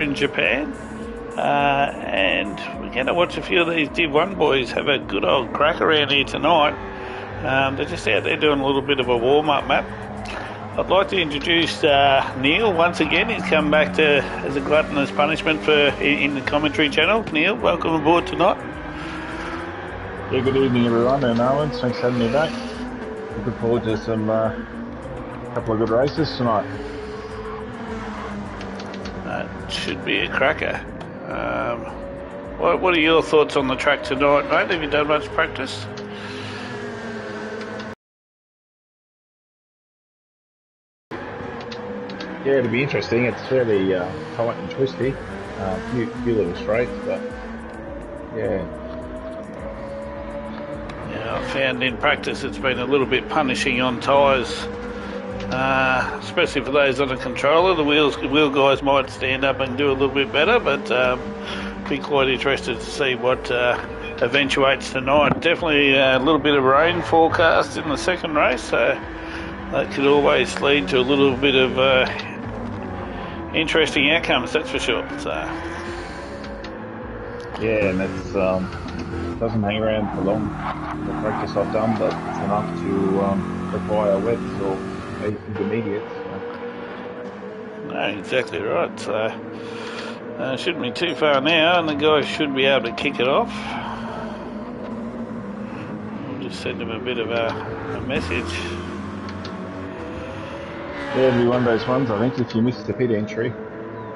in Japan. And we're going to watch a few of these Div 1 boys have a good old crack around here tonight. They're just out there doing a little bit of a warm-up map. I'd like to introduce Neil once again. He's come back as a gluttonous punishment in the commentary channel. Neil, welcome aboard tonight. Yeah, good evening everyone, and Alan, thanks for having me back. Looking forward to some couple of good races tonight. Should be a cracker. What are your thoughts on the track tonight, mate? Have you done much practice? Yeah, it'll be interesting. It's fairly tight and twisty. Few little straights, but yeah. Yeah, I found in practice it's been a little bit punishing on tyres, especially for those on a controller. The wheel guys might stand up and do a little bit better, but be quite interested to see what eventuates tonight. Definitely a little bit of rain forecast in the second race, so that could always lead to a little bit of interesting outcomes, that's for sure. So yeah, and it's doesn't hang around for long. The practice I've done, but it's enough to require wets or intermediates. So. No, exactly right. So shouldn't be too far now, and the guys should be able to kick it off. We'll just send them a bit of a message. Yeah, it'll be one of those ones, I think, if you miss the pit entry,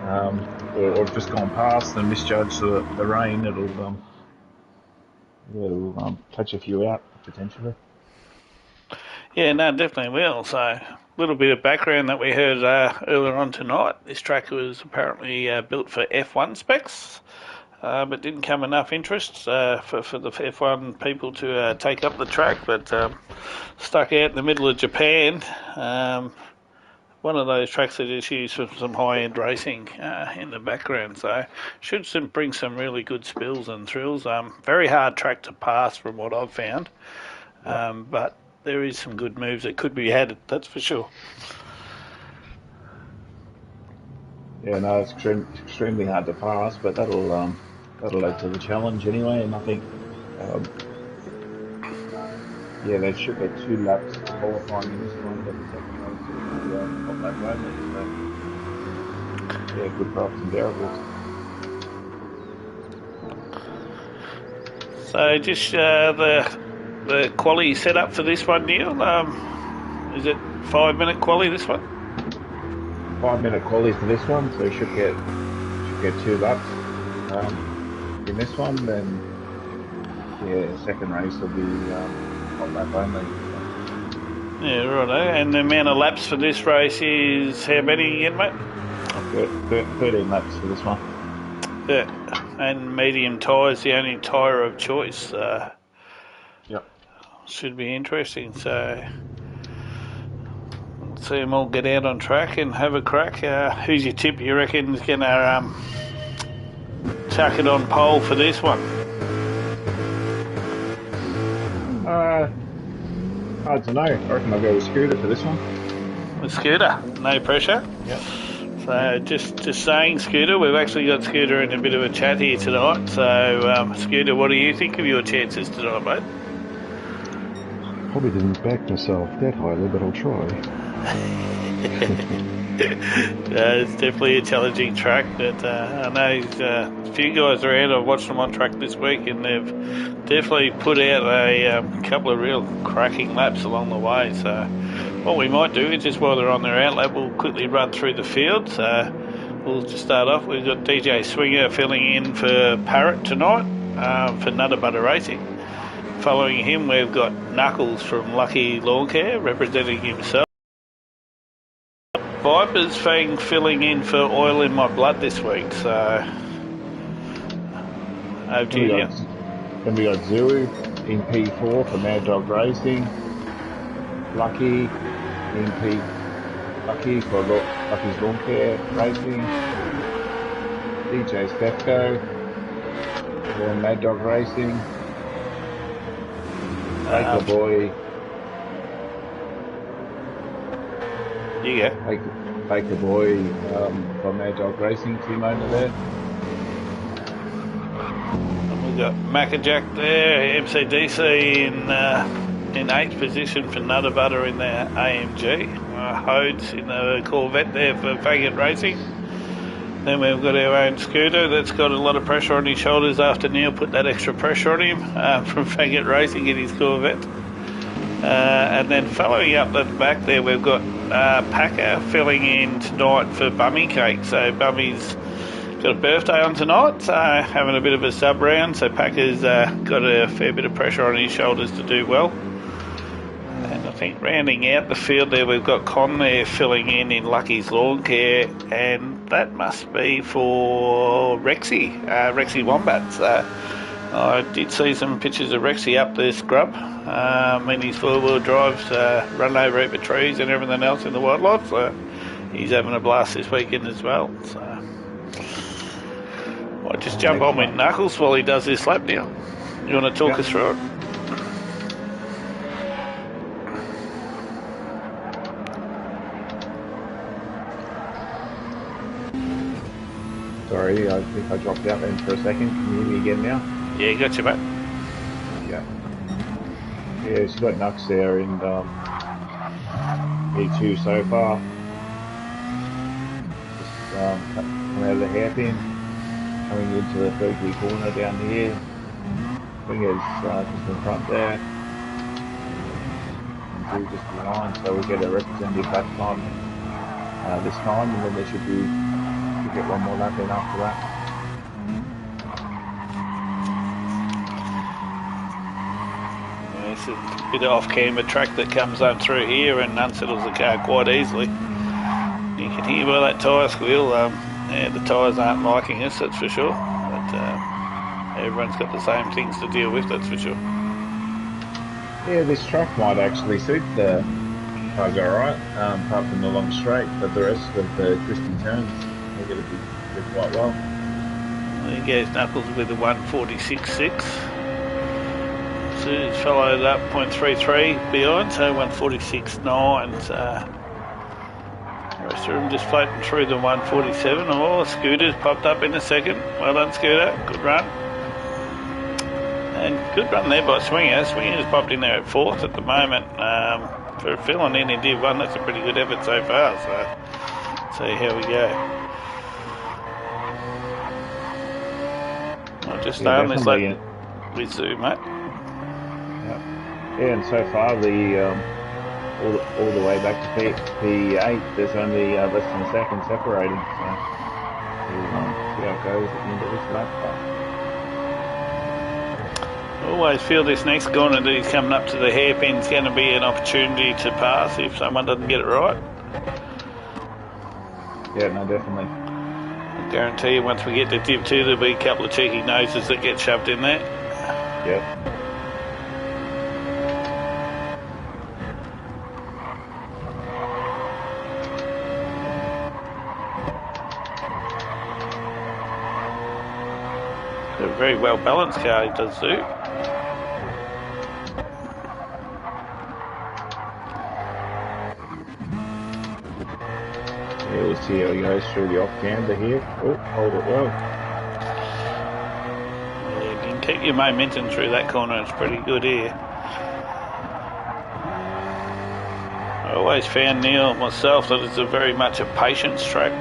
or just gone past and misjudged the rain, it'll touch a few out, potentially. Yeah, no, definitely will. So a little bit of background that we heard earlier on tonight. This track was apparently built for F1 specs, but didn't come enough interest for the F1 people to take up the track, but stuck out in the middle of Japan. One of those tracks that is used for some high-end racing in the background, so should bring some really good spills and thrills. Very hard track to pass from what I've found, but there is some good moves that could be had, that's for sure. Yeah, no, it's extremely hard to pass, but that'll add to the challenge anyway, and I think yeah, they should get 2 laps qualifying in this one, but the second race will be on lap only. So, yeah, good for ups and variables. So just the quali set up for this one, Neil. Is it 5-minute quali this one? 5-minute quali for this one, so you should get 2 laps in this one. Then yeah, second race will be on lap only. Yeah, right. And the amount of laps for this race is how many again, mate? 13 laps for this one. Yeah, and medium tyres the only tyre of choice. Yep. Should be interesting. So let's see them all get out on track and have a crack. Who's your tip? You reckon is going to chuck it on pole for this one? I don't know. I reckon I'll go with Scooter for this one. With Scooter, no pressure. Yep. So just saying, Scooter, we've actually got Scooter in a bit of a chat here tonight. So Scooter, what do you think of your chances tonight, mate? Probably didn't back myself that highly, but I'll try. It's definitely a challenging track, but I know a few guys around. I've watched them on track this week, and they've definitely put out a couple of real cracking laps along the way. So what we might do is just while they're on their outlap, we'll quickly run through the field. So we'll just start off. We've got DJ Swinger filling in for Parrot tonight for Nutter Butter Racing. Following him, we've got Knuckles from Lucky Lawn Care representing himself. Viper's Fang filling in for Oil in My Blood this week, so over to you. Then we got Zulu in P4 for Mad Dog Racing. Lucky in Lucky for Lucky's Lawn Care Racing. DJ Stefko for Mad Dog Racing. Baker Boy. You go. Baker Boy from W2W Racing team owner there. And we've got Maccajack there, MCDC in 8th position for Nutter Butter in their AMG. Hodes in the Corvette there for Faggot Racing. Then we've got our own Scooter that's got a lot of pressure on his shoulders after Neil put that extra pressure on him from Faggot Racing in his Corvette. And then following up the back there, we've got Packer filling in tonight for Bummy Cake. So Bummy's got a birthday on tonight, so having a bit of a sub round. So Packer's got a fair bit of pressure on his shoulders to do well. And I think rounding out the field there, we've got Con there filling in Lucky's Lawn Care, and that must be for Rexy Wombats. I did see some pictures of Rexy up there, scrub. In his four-wheel drives, running over heap of trees and everything else in the wildlife. So he's having a blast this weekend as well. So I'll just jump on with Knuckles while he does this lap now. You want to talk us through it? Sorry, I think I dropped out then for a second. Can you hear me again now? Yeah, gotcha, mate. Yeah. Yeah, she's got Nux there in E2 so far. Just coming out of the hairpin, coming into the third key corner down here. Winger's just in front there. And Drew just behind, so we get a representative back time this time, and then there should be get one more lap in after that. Yeah, it's a bit of off-camber track that comes up through here and unsettles the car quite easily. You can hear by that tyre squeal. Yeah, the tyres aren't liking us, that's for sure. But everyone's got the same things to deal with, that's for sure. Yeah, this track might actually suit the cars alright, apart from the long straight, but the rest of the twisty turns are going to be quite well. There goes Knuckles with a 146.6. Sue's followed up 0.33 behind, so 146.9. So the rest of them just floating through the 147. Oh, Scooter's popped up in a second. Well done, Scooter. Good run. And good run there by Swinger. Swinger's popped in there at 4th at the moment. For filling in Div 1, that's a pretty good effort so far. So see how we go. I'll just stay on this lap with Zoo, mate. Yeah, and so far all the way back to P8, there's only less than a second separating. So we'll see how it goes at the end of this lap. Always feel this next corner that he's coming up to the hairpin is going to be an opportunity to pass if someone doesn't get it right. Yeah, no, definitely. I guarantee you once we get to Div 2 there'll be a couple of cheeky noses that get shoved in there. Yep. A very well balanced car, he does do. Yeah, we'll see how he goes through the off-camber here. Oh, hold it well. Yeah, you can keep your momentum through that corner, it's pretty good here. I always found, Neil, myself, that it's a very much a patience track.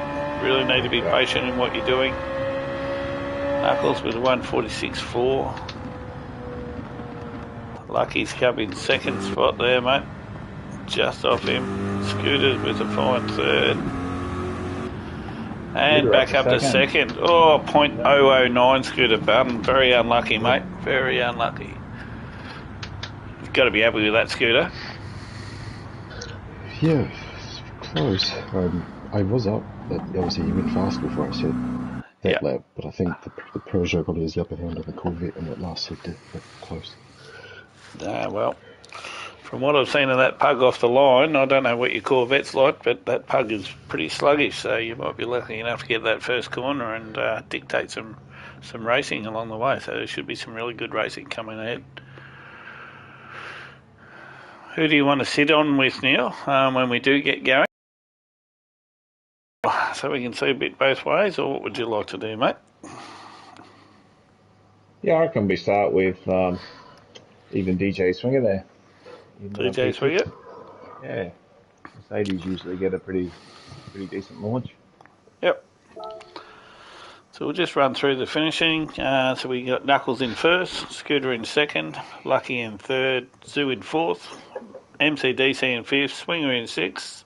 You really need to be patient in what you're doing. Knuckles with 146.4. Lucky's come in second spot there, mate. Just off him. Scooters with a fine third. And back up to second. Oh, 0.009 Scooter Button. Very unlucky, mate. Very unlucky. You've got to be happy with that, Scooter. Yeah, close. I was up, but obviously you went fast before I said that lap, but I think the Peugeot probably has the upper hand on the Corvette in that last sector, but close. Well, from what I've seen of that pug off the line, I don't know what your Corvette's like, but that pug is pretty sluggish, so you might be lucky enough to get that first corner and dictate some racing along the way, so there should be some really good racing coming ahead. Who do you want to sit on with, Neil, when we do get going? so we can see a bit both ways, or what would you like to do, mate? Yeah, I reckon we start with even DJ Swinger there in DJ P6. Swiggett? Yeah, Mercedes usually get a pretty decent launch. Yep. So we'll just run through the finishing. So we got Knuckles in first, Scooter in second, Lucky in third, Zoo in fourth, MCDC in fifth, Swinger in sixth,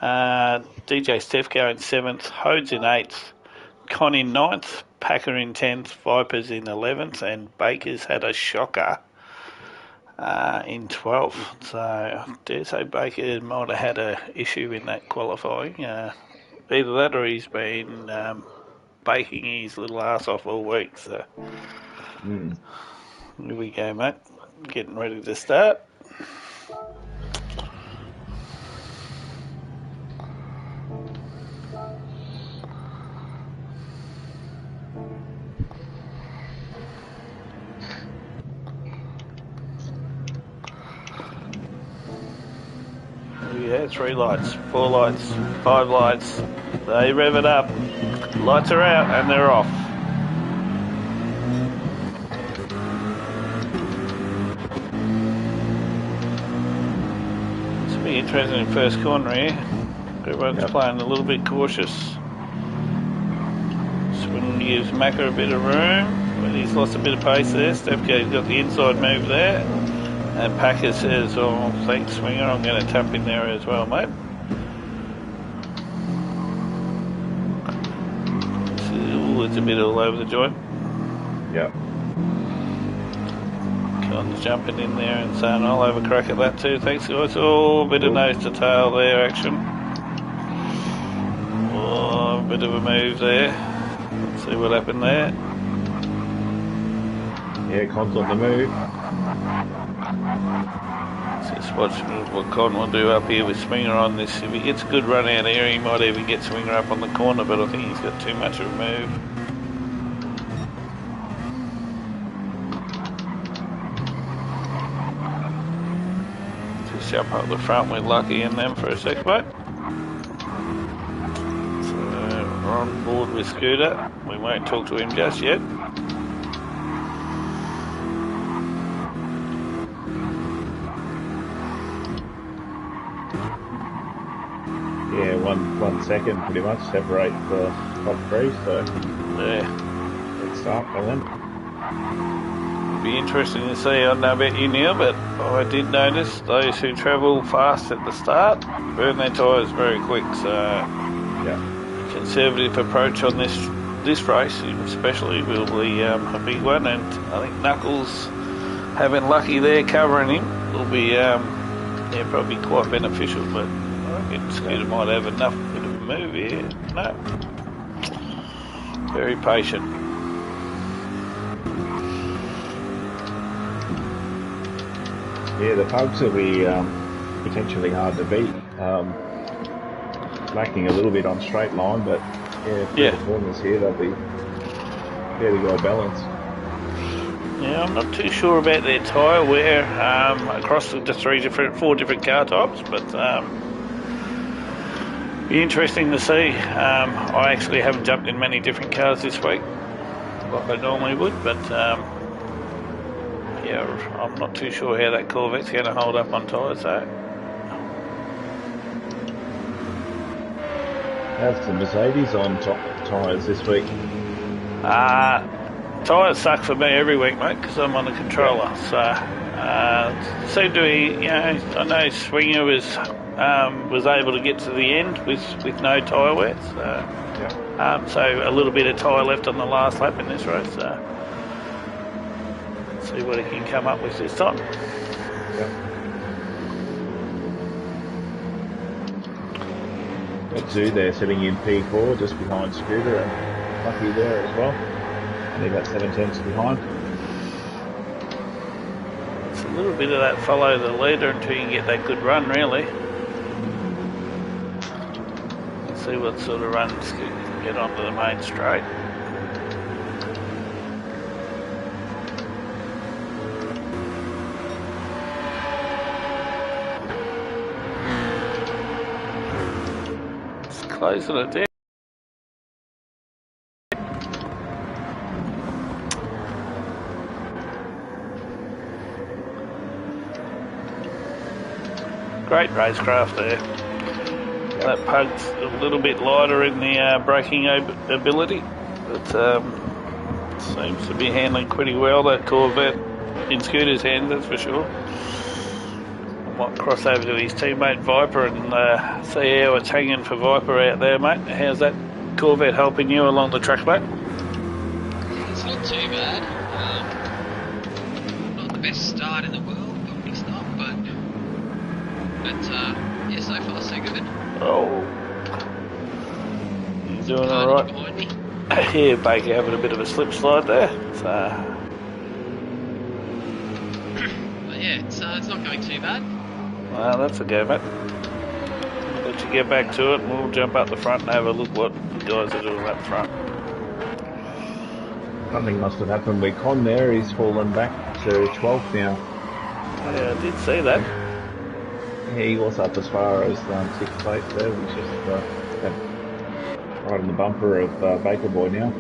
DJ Stefko in seventh, Hodes in eighth, Con in ninth, Packer in 10th, Vipers in 11th, and Baker's had a shocker in 12th. So I dare say Baker might have had an issue in that qualifying. Either that or he's been baking his little ass off all week. So Mm. here we go, mate. Getting ready to start. Yeah, 3 lights, 4 lights, 5 lights. They rev it up. Lights are out and they're off. It's be interesting in first corner here. Everyone's playing a little bit cautious. Swing gives Macca a bit of room, but he's lost a bit of pace there. Stefko's got the inside move there. And Packer says, oh, thanks, Swinger, I'm going to tap in there as well, mate. Ooh, it's a bit all over the joint. Yep. Con's jumping in there and saying, I'll have a crack at that too, thanks guys. Oh, a bit of nose to tail there, action. Oh, a bit of a move there. Let's see what happened there. Yeah, Con's on the move. Just watch what Con will do up here with Swinger on this. If he gets a good run out here, he might even get Swinger up on the corner, but I think he's got too much of a move. Just jump up the front with Lucky in them for a sec, mate. So we're on board with Scooter. We won't talk to him just yet. Yeah, one second pretty much separate the top 3, so Yeah. let's start by then. Be interesting to see. I don't know about you, Neil, but I did notice those who travel fast at the start burn their tyres very quick. So, yeah, conservative approach on this race, especially, will be a big one. And I think Knuckles having Lucky there covering him will be, probably quite beneficial. But I reckon Scooter might have enough bit of a move here. No, very patient. Yeah, the Pugs will be potentially hard to beat. Lacking a little bit on straight line, but yeah, the corners here, they'll be fairly well balanced. Yeah, I'm not too sure about their tyre wear across the 4 different car types, but be interesting to see. I actually haven't jumped in many different cars this week, like I normally would, but I'm not too sure how that Corvette's going to hold up on tyres, though. How's the Mercedes on top tyres this week? Tyres suck for me every week, mate, because I'm on the controller. So, seem to be, I know Swinger was able to get to the end with no tyre wear. So, so a little bit of tyre left on the last lap in this race. So, let's see what he can come up with this time. Got Zoo there sitting in P4 just behind Scooter and Lucky there as well. Only about 7/10 behind. It's a little bit of that follow the leader until you can get that good run, really. Let's see what sort of runs can get onto the main straight. It's closing it down. great racecraft there. That Pug's a little bit lighter in the braking ability, but seems to be handling pretty well, that Corvette, in Scooter's hands, that's for sure. I might cross over to his teammate Viper and see how it's hanging for Viper out there, mate. How's that Corvette helping you along the track, mate? It's not too bad. Not the best start in the world, got mixed up, but yeah, so far so good. Oh, he's doing alright. Behind me. Yeah, Baker having a bit of a slip slide there. So. But yeah, it's not going too bad. Well, that's a go, mate. I'll let you get back to it and we'll jump up the front and have a look what the guys are doing up front. Something must have happened with Con there. He's fallen back to 12th now. Yeah, I did see that. Yeah, he was up as far as 6th place there. He's just right in the bumper of Baker Boy now.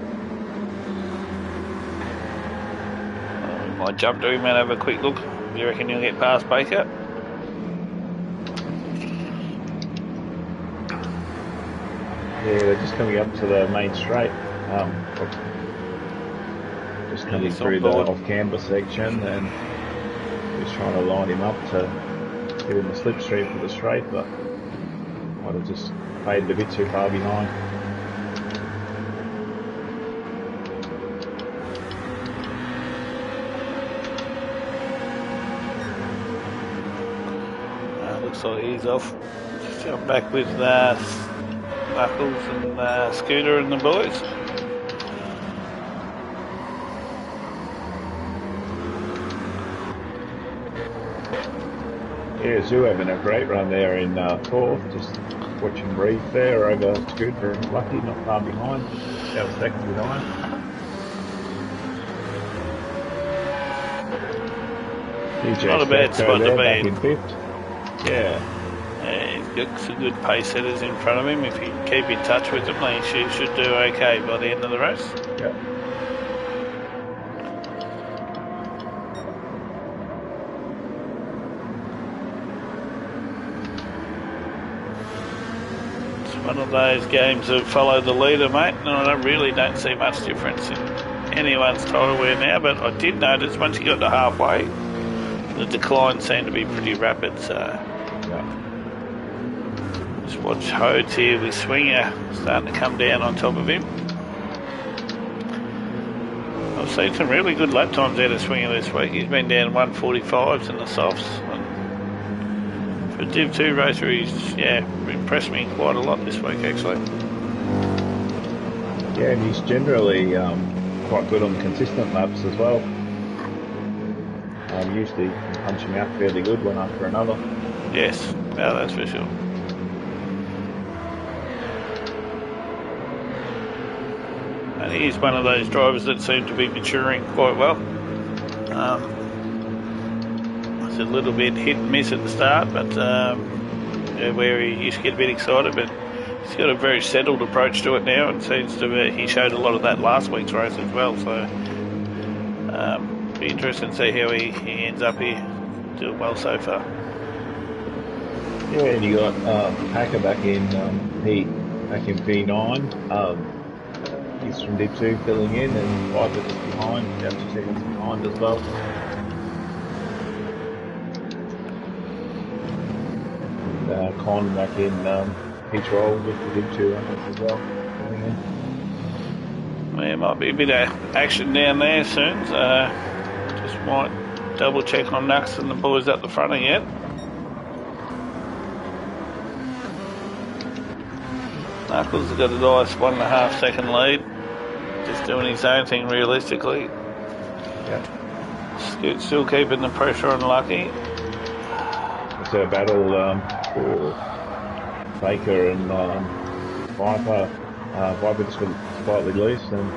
We might jump to him and have a quick look. You reckon you'll get past Baker? Yeah, they're just coming up to the main straight. Just coming through the off-camber section and just trying to line him up to get in the slipstream for the straight, but might have just faded a bit too far behind. Looks like he's off. Just jump back with Knuckles and Scooter and the boys. Yeah, Zoo having a great run there in 4th, just watching Breathe there over Scooter and Lucky, not far behind, about 2nd behind. Not a bad spot to be in. 5th. Yeah. He's got some good pace setters in front of him. If he can keep in touch with them, he should do okay by the end of the race. Yeah. It's one of those games of follow the leader, mate, and I don't see much difference in anyone's tyre wear now, but I did notice once you got to halfway, the decline seemed to be pretty rapid, so... Yeah. Just watch Hodes here with Swinger starting to come down on top of him. I've seen some really good lap times out of Swinger this week. He's been down 145s in the softs. And for a Div 2 racer, he's impressed me quite a lot this week actually. Yeah, and he's generally quite good on consistent laps as well. Usually punching out fairly good one after another. Yes, no, that's for sure. And he's one of those drivers that seem to be maturing quite well. It's a little bit hit and miss at the start, but where he used to get a bit excited, but he's got a very settled approach to it now, and seems to be, he showed a lot of that last week's race as well, so be interesting to see how he ends up here. Doing well so far. Yeah, and you got Packer back in back in V9. He's from Div 2 filling in, and Viper just behind, about 2 seconds behind as well. And Con back in P12 with the Div 2 runners as well. Filling in. There might be a bit of action down there soon, so just might double check on Nux and the boys up the front again. Knuckles has got a nice 1.5 second lead, just doing his own thing realistically. Yeah. Scoot still keeping the pressure on Lucky. It's a battle for Baker and Viper. Viper just got slightly loose, and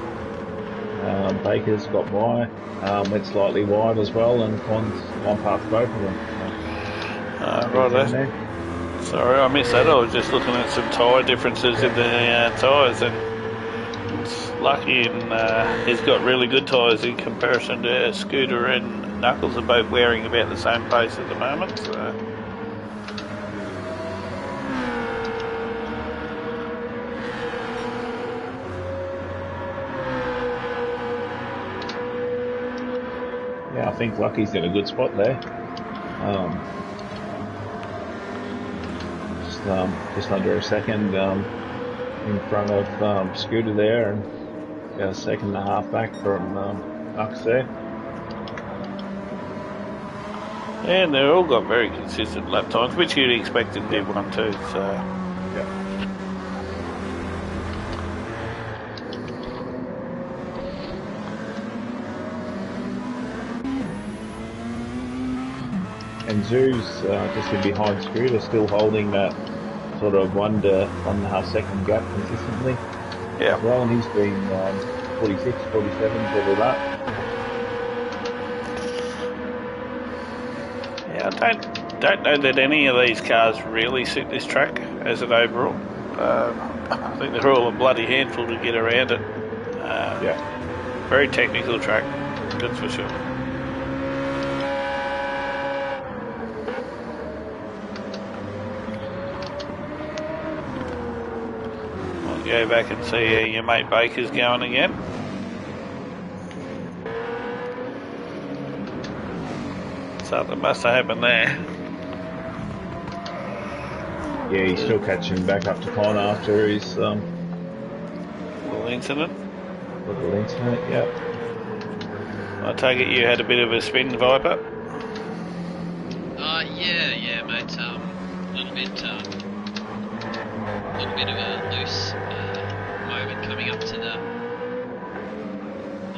Baker's got by, went slightly wide as well, and Con's on past both of them. Right there. Sorry, I missed that. I was just looking at some tyre differences in the tyres, and it's Lucky and he's got really good tyres in comparison to Scooter and Knuckles are both wearing about the same pace at the moment. So Yeah, I think Lucky's in a good spot there. Just under a second in front of Scooter there, and got a second and a half back from Lux there. And they've all got very consistent lap times, which you'd expect in Div 1 too. So Yeah. And Zoo's just in behind Scooter, still holding that sort of 1 to 1.5 second gap consistently. yeah. Well, and he's been 46, 47 every lap. Yeah, I don't know that any of these cars really suit this track as an overall. I think they're all a bloody handful to get around it. Yeah. Very technical track, that's for sure. We'll go back and see how your mate Baker's going again. Something must have happened there. Yeah, he's still catching back up to Connor after his Little incident. little incident. Yeah. I take it you had a bit of a spin, Viper? Yeah, mate. Little bit of a loose moment coming up to the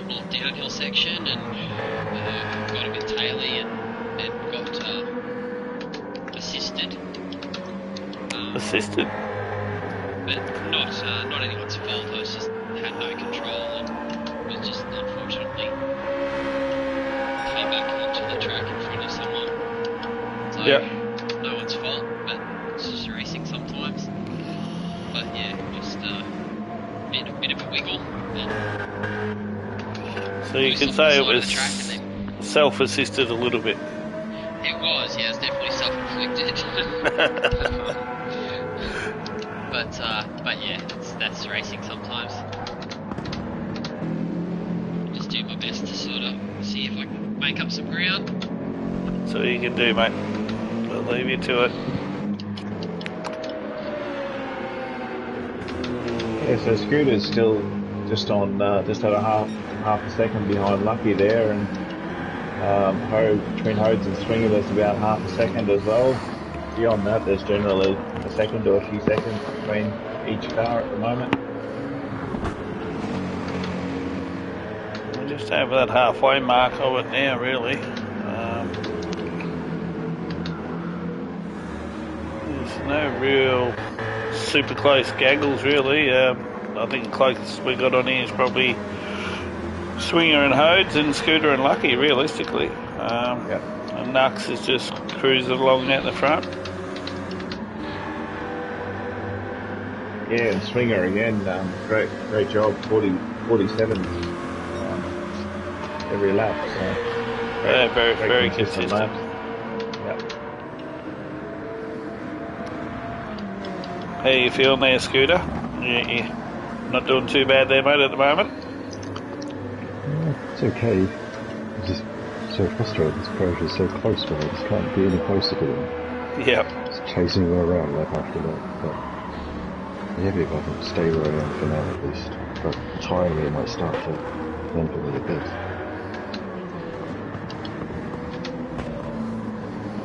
little downhill section, and got a bit taily and got assisted. Assisted? But not anyone's fault. I was just had no control and was just unfortunately came back onto the track in front of someone. So Yeah. no one's fault, but it's just racing sometimes. But yeah, just a bit of a wiggle. And So you can say it was self-assisted a little bit. It was, yeah, it's definitely self-inflicted. but yeah, that's racing sometimes. Just do my best to sort of see if I can make up some ground. That's all you can do, mate. I'll leave you to it. Yeah, so Scooter's still just on just at a half a second behind Lucky there, and between Hodes and Swinger there's about half a second as well. Beyond that, there's generally a second or a few seconds between each car at the moment. We're just over that halfway mark of it now, really. There's no real super close gaggles, really. I think the closest we got on here is probably Swinger and Hodes and Scooter and Lucky, realistically. And Nux is just cruising along out the front. Yeah, and Swinger again, great job, 47 every lap. So Yeah, very consistent. laps. How you feeling there, Scooter? You're not doing too bad there, mate, at the moment? It's okay. I'm just so frustrated. This Croatian is so close, but I just can't be any closer to them. Yep. Just chasing them around lap after lap. But maybe if I can stay where I am for now at least. But tiring me might start to limp me a bit.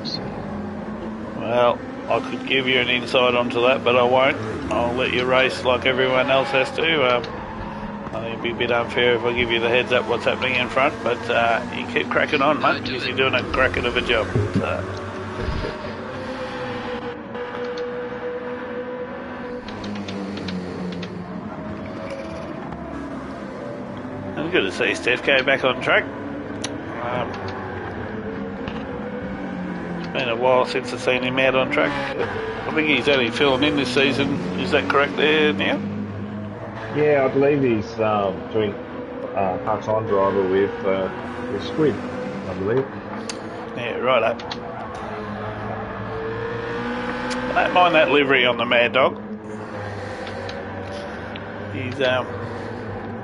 So, Well, I could give you an insight onto that, but I won't. I'll let you race like everyone else has to. I think it'd be a bit unfair if I give you the heads up what's happening in front, but you keep cracking on, mate, because you're doing a cracker of a job. So. And good to see Steph go back on track. It's been a while since I've seen him out on track. I think he's only filling in this season. Is that correct there now? Yeah, I believe he's doing part-time driver with Squid, I believe. Yeah, right up. I don't mind that livery on the Mad Dog. He's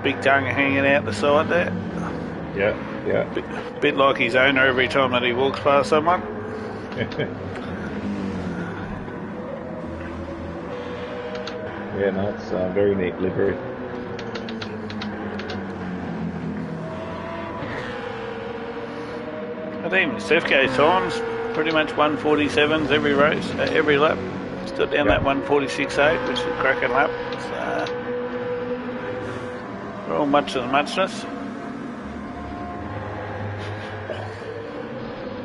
big tongue hanging out the side there. Yeah. Yeah. Bit like his owner every time that he walks past someone. Yeah, no, it's a very neat livery. I think Stefko's times pretty much 147s every race, every lap. Still down that 146.8, which is a cracking lap. So, we're all much of the muchness.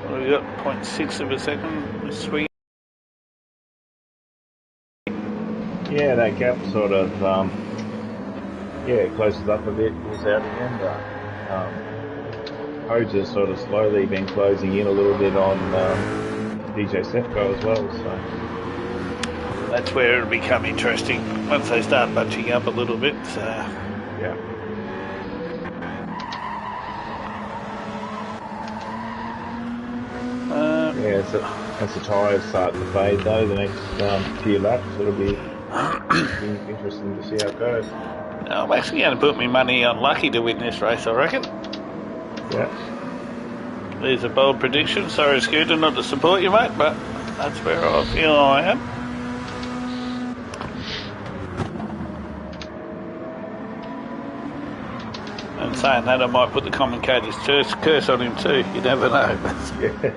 What have we got? 0.6 of a second swing. Yeah, that gap sort of, it closes up a bit, pulls out again, but Hodes has sort of slowly been closing in a little bit on DJ Sefko as well, so... That's where it'll become interesting once they start bunching up a little bit. So. Yeah. Yeah, so as the tyres start to fade though, the next few laps, it'll be interesting to see how it goes. I'm actually going to put my money on Lucky to win this race, I reckon. Yeah. There's a bold prediction. Sorry, Scooter, not to support you, mate, but that's where I feel I am. And saying that, I might put the commentator's curse on him too. You never know. Yeah.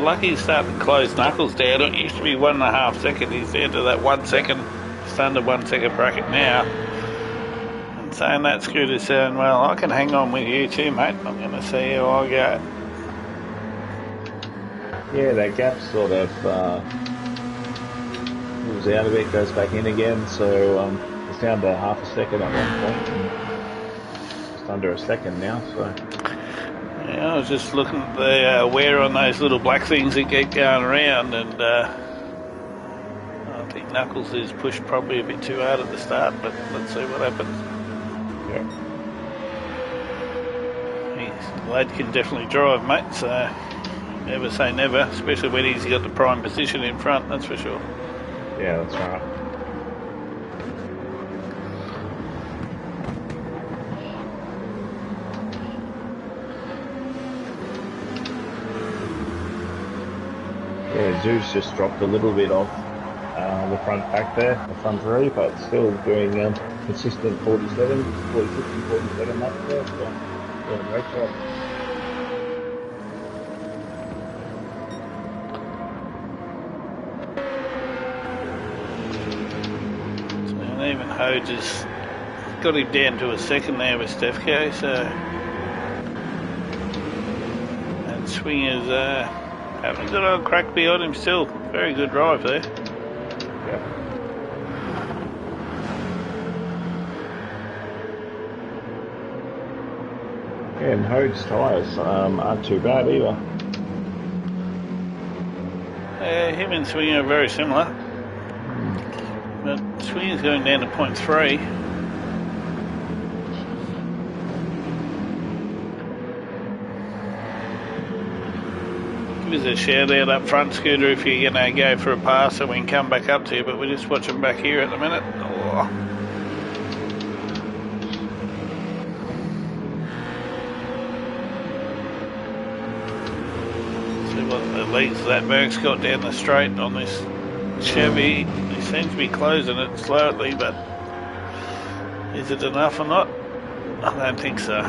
Lucky's starting to close Knuckles down. It used to be 1.5 seconds. He's down to that 1 second, just under 1 second bracket now. And saying that, Scooter's saying, well, I can hang on with you too, mate. I'm going to see how I go. Yeah, that gap sort of moves out a bit, goes back in again, so it's down to half a second at one point, and just under a second now, so... Yeah, I was just looking at the wear on those little black things that keep going around, and I think Knuckles is pushed probably a bit too hard at the start, but let's see what happens. Yeah. The lad can definitely drive, mate, so never say never, especially when he's got the prime position in front, that's for sure. Yeah, that's right. Yeah, Zeus just dropped a little bit off the front back there, the front three, but still doing consistent 47, 46 and 47 up there, so doing a great job. And even Hodes has got him down to a second there with Stefko, so... And Swingers having a good old crack behind him still. Very good drive there. Yeah. Yeah, and Hode's tyres aren't too bad either. Him and Swinger are very similar. But Swinger's going down to 0.3. Give us a shout out up front, Scooter, if you're going to go for a pass and we can come back up to you, but we're just watching back here at the minute. Oh. See what the leads that Merck's got down the straight on this Chevy. He seems to be closing it slowly, but is it enough or not? I don't think so.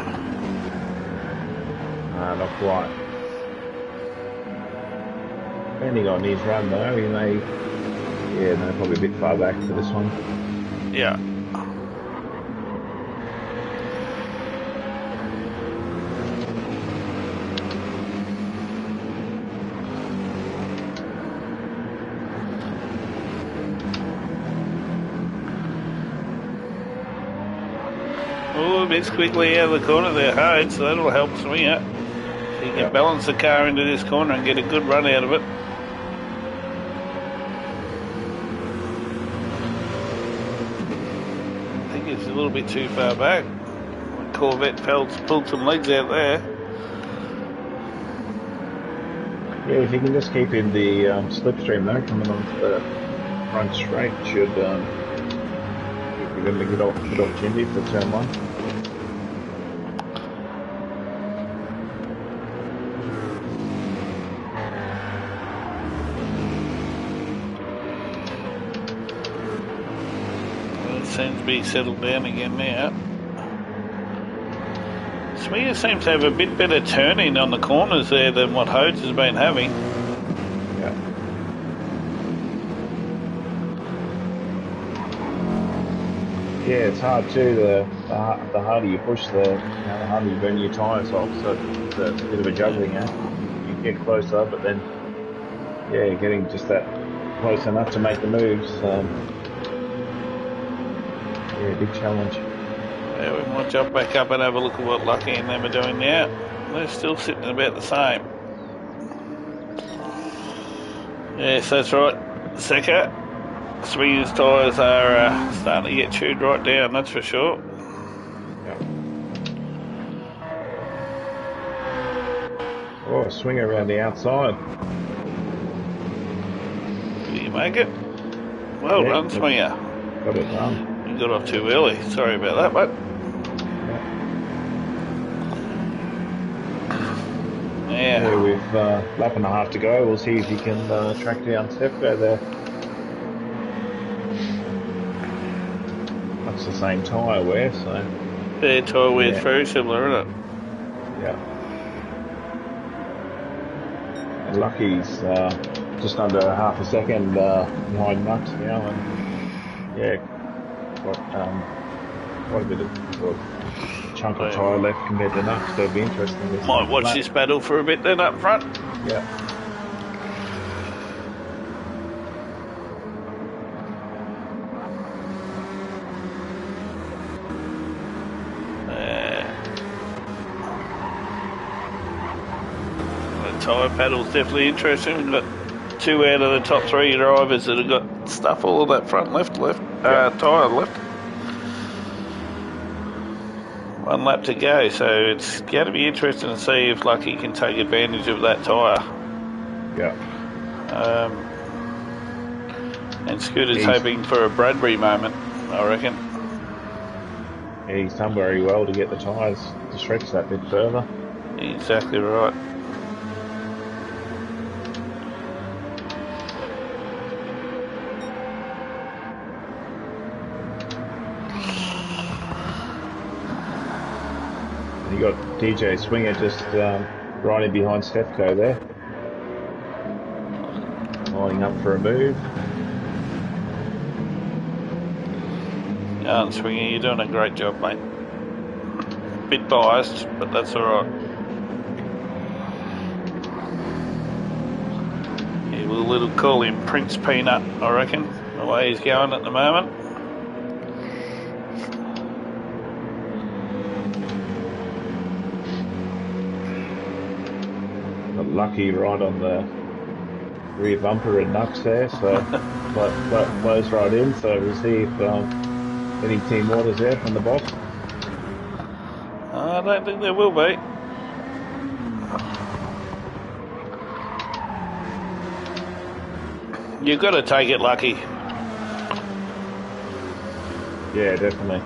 Not quite. Depending on his run though, he may, probably a bit far back for this one. Yeah. Oh, a bit squiggly out of the corner there, Hode, so that'll help Swinger. So you can balance the car into this corner and get a good run out of it. I think it's a little bit too far back. Corvette pulled some legs out there. Yeah, if you can just keep in the slipstream though, coming onto the front straight, should give them a good opportunity for turn one. Well, it seems to be settled down again now. Swinger seems to have a bit better turning on the corners there than what Hodes has been having. Yeah. Yeah, it's hard too. The harder you push, the harder you burn your tyres off. So it's a bit of a juggling act. You get closer, but then yeah, getting just that close enough to make the moves. Yeah, big challenge. Yeah, we might jump back up and have a look at what Lucky and them are doing now. They're still sitting about the same. Yes, that's right. Secca. Swinger's tyres are starting to get chewed right down, that's for sure. Yeah. Oh, Swinger around the outside. Do you make it? Well done, Swinger. Got it done. You got off too early. Sorry about that, mate. Yeah. With lap and a half to go, we'll see if you can track down Stefko there. That's the same tyre wear, so. Their tyre wear's very similar, isn't it? Yeah. And Lucky's just under half a second behind Nux now, and yeah, got quite a bit of chunk of tyre left compared to Nux, so it'll be interesting. Might watch this battle for a bit then up front. Yeah. The tyre battle's definitely interesting. We've got 2 out of the top 3 drivers that have got stuff all of that front left tyre left. 1 lap to go, so it's going to be interesting to see if Lucky can take advantage of that tyre. Yeah. And Scooter's hoping for a Bradbury moment, I reckon. Yeah, he's done very well to get the tyres to stretch that bit further. Exactly right. You got DJ Swinger just right in behind Stefko there, lining up for a move. Swinger, you're doing a great job, mate. Bit biased, but that's alright. Yeah, we'll call him Prince Peanut, I reckon, the way he's going at the moment. Got Lucky right on the rear bumper and Nux there, so blows right in. So we'll see if any team orders there from the box. I don't think there will be. You've got to take it, Lucky. Yeah, definitely.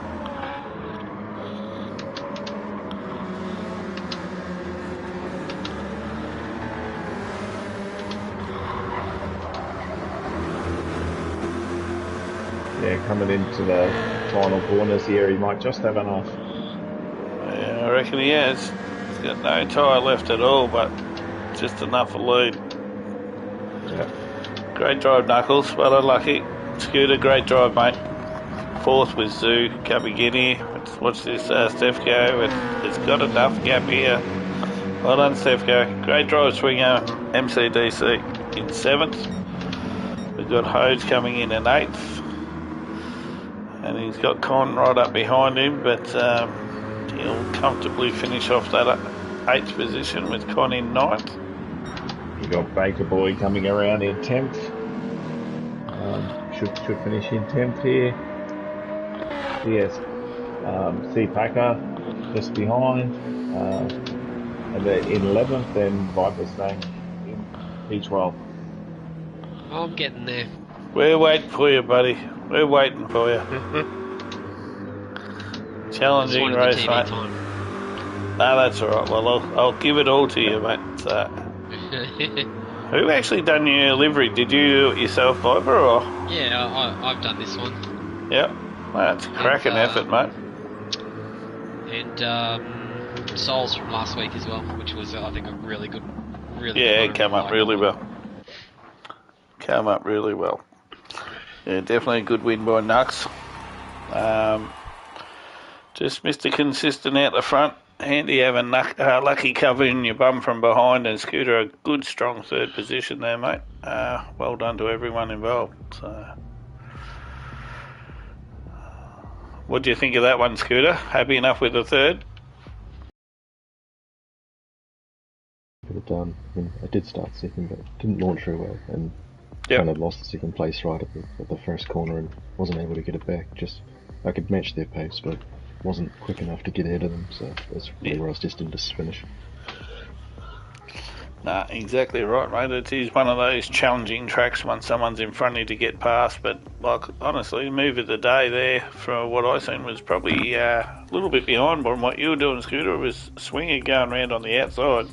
Yeah, coming into the final corners here, he might just have enough. Yeah, I reckon he has. He's got no tyre left at all, but just enough for lead. Yeah. Great drive, Knuckles. Well done, Lucky. Scooter, great drive, mate. 4th with Zoo. Coming in here. Let's watch this Stefko. It's got enough gap here. Well done, Stefko. Great drive, Swinger. MCDC in 7th. We've got Hodes coming in 8th. And he's got Con right up behind him, but he'll comfortably finish off that 8th position with Con in 9th. You got Baker Boy coming around in 10th. Should finish in 10th here. Yes, C Packer just behind, and then in 11th, then Viper staying in P12. Oh, I'm getting there. We're waiting for you, buddy. We're waiting for you. Challenging Just wanted race, the TV mate. time. No, that's all right. Well, I'll give it all to you, mate. So, who actually done your livery? Did you do it yourself, Viper, or? Yeah, I've done this one. Yep. Well, that's a cracking effort, mate. And Souls from last week as well, which was, I think, a really good Yeah, good it came up really well. Came up really well. Yeah, definitely a good win by Nux. Just Mr. Consistent out the front. Handy having Lucky covering your bum from behind, and Scooter a good strong third position there, mate. Well done to everyone involved. So, what do you think of that one, Scooter? Happy enough with the third? But I mean, I did start second, but didn't launch very well, and Yep. kind of lost the second place right at the first corner, and wasn't able to get it back. Just I could match their pace, but wasn't quick enough to get ahead of them. So that's really where I was destined to finish. Nah, exactly right, mate. It is one of those challenging tracks once someone's in front of you to get past. But like, honestly, the move of the day there, from what I seen, was probably a little bit behind from what you were doing, Scooter. It was swinging going round on the outside.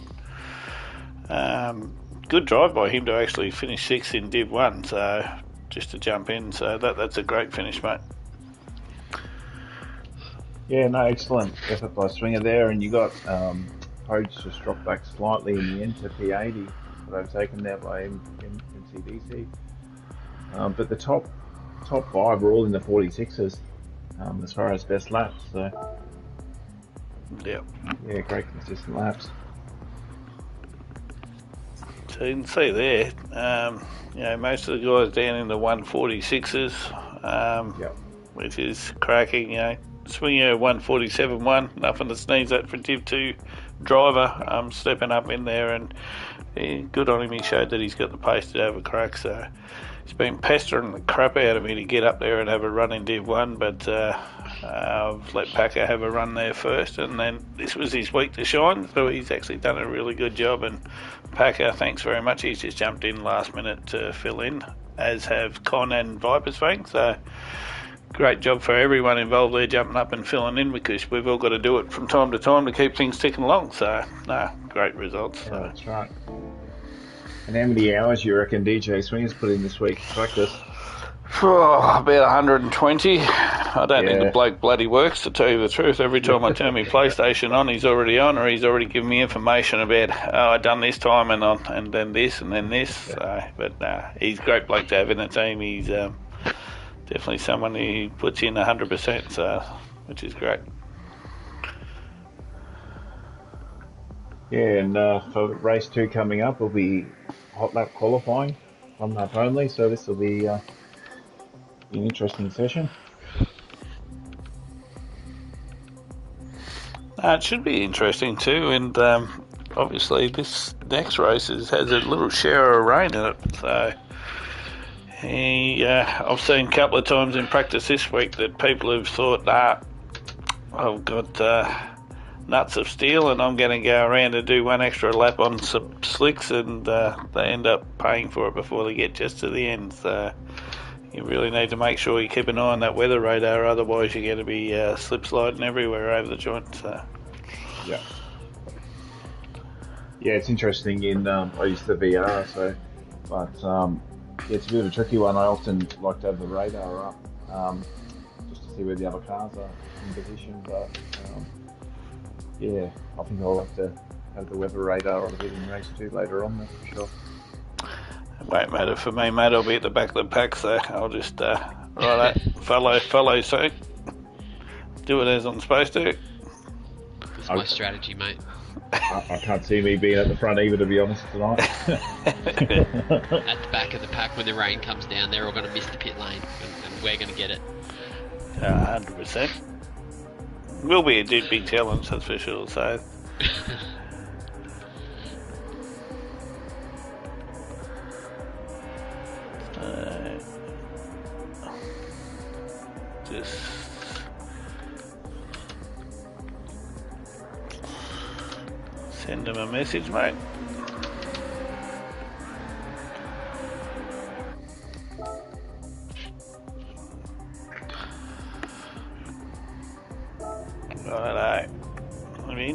Good drive by him to actually finish sixth in Div 1, so just to jump in. So that's a great finish, mate. Yeah, no, excellent effort by Swinger there, and you got Hodge just dropped back slightly in the end to P80, but overtaken there by MCDC. But the top five were all in the 46s as far as best laps. So Yep. yeah, great consistent laps. So you can see there, most of the guys down in the 146s, Yep. which is cracking. Swinger 147.1, nothing to sneeze at for Div 2 driver, stepping up in there, and good on him. He showed that he's got the pace to have a crack. So he's been pestering the crap out of me to get up there and have a run in Div 1, but I've let Packer have a run there first, and then this was his week to shine, so he's actually done a really good job. And Packer, thanks very much. He's just jumped in last minute to fill in, as have Con and Viper's Fang. So great job for everyone involved there, jumping up and filling in, because we've all got to do it from time to time to keep things ticking along. So, no, great results. Yeah, that's right. And how many hours you reckon DJ Swingers put in this week to practice? About 120. I don't think the bloke bloody works, to tell you the truth. Every time I turn my PlayStation on, he's already on, or he's already given me information about, I done this time and then this and then this. Yeah. So, but he's a great bloke to have in the team. He's definitely someone who puts in 100%, so, which is great. Yeah, and for race 2 coming up, will be hot lap qualifying, one lap only. So this will be an interesting session. It should be interesting too, and obviously this next race has a little share of rain in it. So I've seen a couple of times in practice this week that people have thought, I've got nuts of steel and I'm going to go around and do one extra lap on some slicks, and they end up paying for it before they get just to the end. So you really need to make sure you keep an eye on that weather radar, otherwise you're going to be slip sliding everywhere over the joint. So. Yeah. Yeah, it's interesting. I use the VR, but it's a bit of a tricky one. I often like to have the radar up, just to see where the other cars are in position. But I think I'll have to have the weather radar on a bit in race 2 later on, that's for sure. It won't matter for me, mate. I'll be at the back of the pack, so I'll just follow suit. Do it as I'm supposed to. That's my strategy, mate. I can't see me being at the front either, to be honest, tonight. At the back of the pack, when the rain comes down, they're all going to miss the pit lane, and we're going to get it. 100%. Will be a big challenge, that's for sure. So. Just send him a message, mate.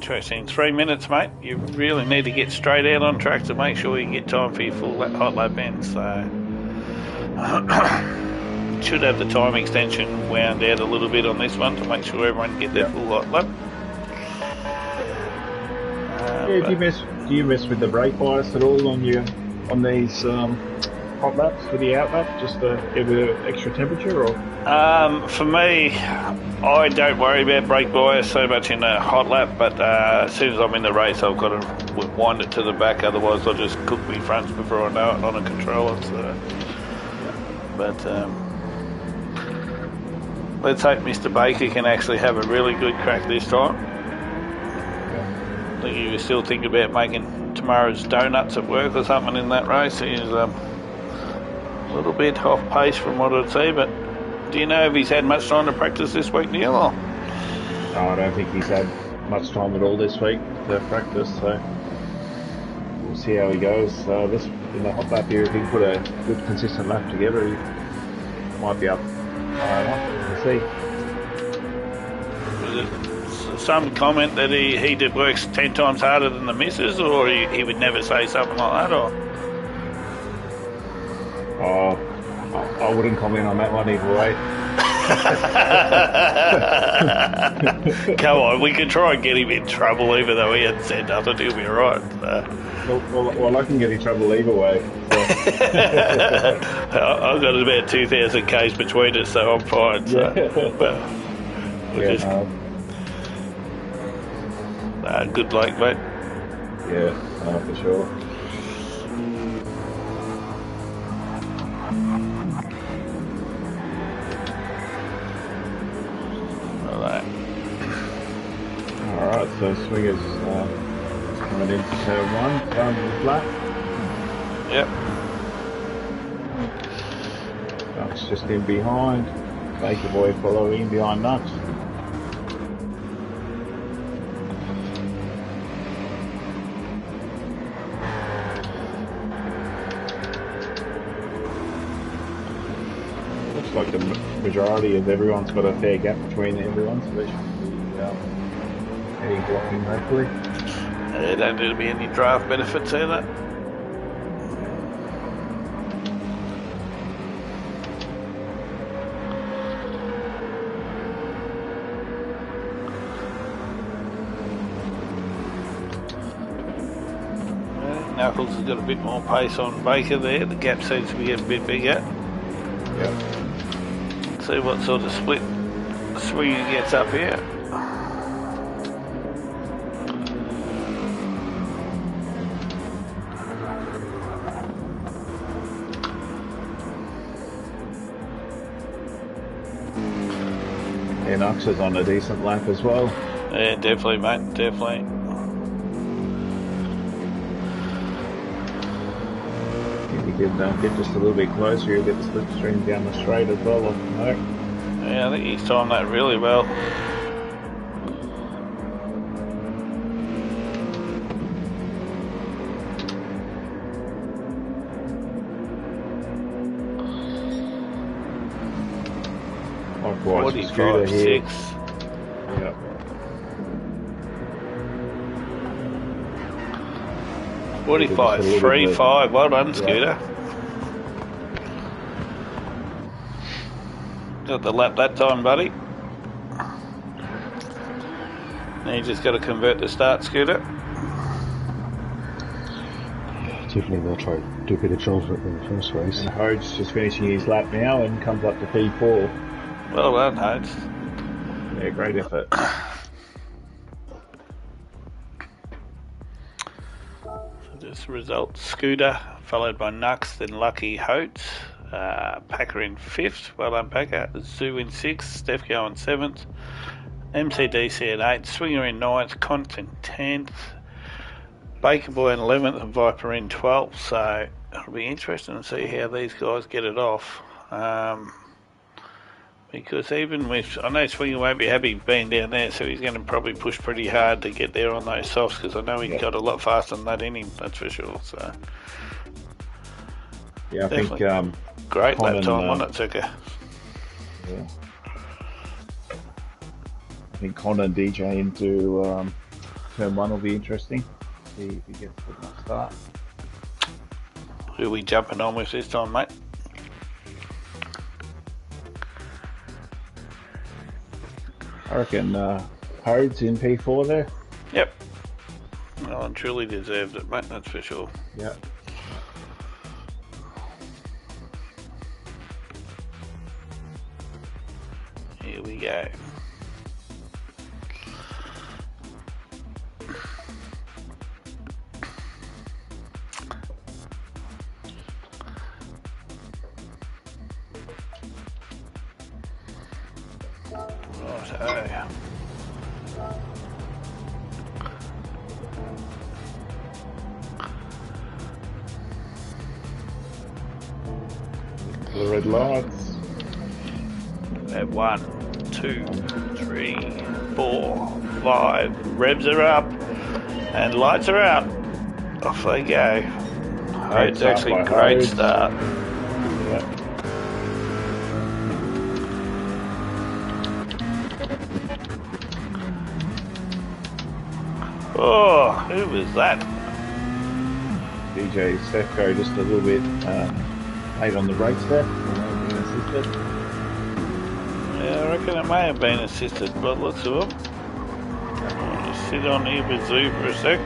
interesting. 3 minutes, mate. You really need to get straight out on track to make sure you get time for your full hot lap end. So should have the time extension wound out a little bit on this one to make sure everyone can get their full hot lap. Do you mess with the brake bias at all on these hot laps for the out lap, just to give it extra temperature, or? For me, I don't worry about brake bias so much in a hot lap, but as soon as I'm in the race, I've got to wind it to the back. Otherwise, I'll just cook me fronts before I know it on a controller. So, but let's hope Mr. Baker can actually have a really good crack this time. I think he was still thinking about making tomorrow's donuts at work or something in that race. He's a little bit off pace from what I'd say, but do you know if he's had much time to practice this week, Neil? Or? No, I don't think he's had much time at all this week to practice, so we'll see how he goes. This in the hot lap here, if he can put a good consistent lap together, he might be up high enough. We'll see. Was it some comment that he did works 10 times harder than the missus, or he would never say something like that, or? Oh, I wouldn't comment on that one either way. Come on, we could try and get him in trouble even though he hadn't said nothing. He'll be alright. So. Well, I can get in trouble either way. So. I've got about 2,000 Ks between us, so I'm fine. So. But good bloke, mate. Yeah, for sure. Alright, so Swinger's coming into turn 1, down to the flat. Yep. Nux just in behind. Baker Boy following behind Nux. Looks like the majority of everyone's got a fair gap between everyone, so they should be any blocking hopefully. There don't need to be any draft benefits either. Knuckles has got a bit more pace on Baker there. The gap seems to be getting a bit bigger. Yep. See what sort of split Swinger gets up here. Yeah, Nux is on a decent lap as well. Yeah, definitely, mate, definitely. If you could get just a little bit closer, you'll get the slipstream down the straight as well off the note. Yeah, I think he's timed that really well. Likewise, 45.6. Yep. 45.35. Well done, Scooter. Got the lap that time, buddy. Now you just got to convert the start, Scooter. Definitely they'll try to do a bit of trouble in the first race. And Hode's just finishing his lap now and comes up to P4. Well done, Hodes. Yeah, great effort. This result, Scooter, followed by Nux, then Lucky Hodes. Packer in 5th, well done Packer. Zoo in 6th, Steph in 7th. MCDC in 8th, Swinger in 9th, Cont in 10th. Baker Boy in 11th and Viper in 12th. So it'll be interesting to see how these guys get it off. Because even with, I know Swinger won't be happy being down there, so he's going to probably push pretty hard to get there on those softs, because I know he got a lot faster than that in him, that's for sure. So yeah, I definitely. think great Con lap time and, on it, Tucker. Yeah. I think Con and DJ into turn one will be interesting. See if he gets a good enough start. Who are we jumping on with this time, mate? I reckon Hodes in P4 there. Yep. Well, and truly deserved it, mate, that's for sure. Yeah. Here we go. Righto. The red lights. At 1, 2, 3, 4, 5. Revs are up and lights are out. Off they go. It's start actually by a great Hodes. start. Yeah. Oh, who was that? DJ Sefco just a little bit late on the brakes there. Being assisted. Yeah, I reckon it may have been assisted, but looks of him. I'll just sit on here with Zoo for a sec.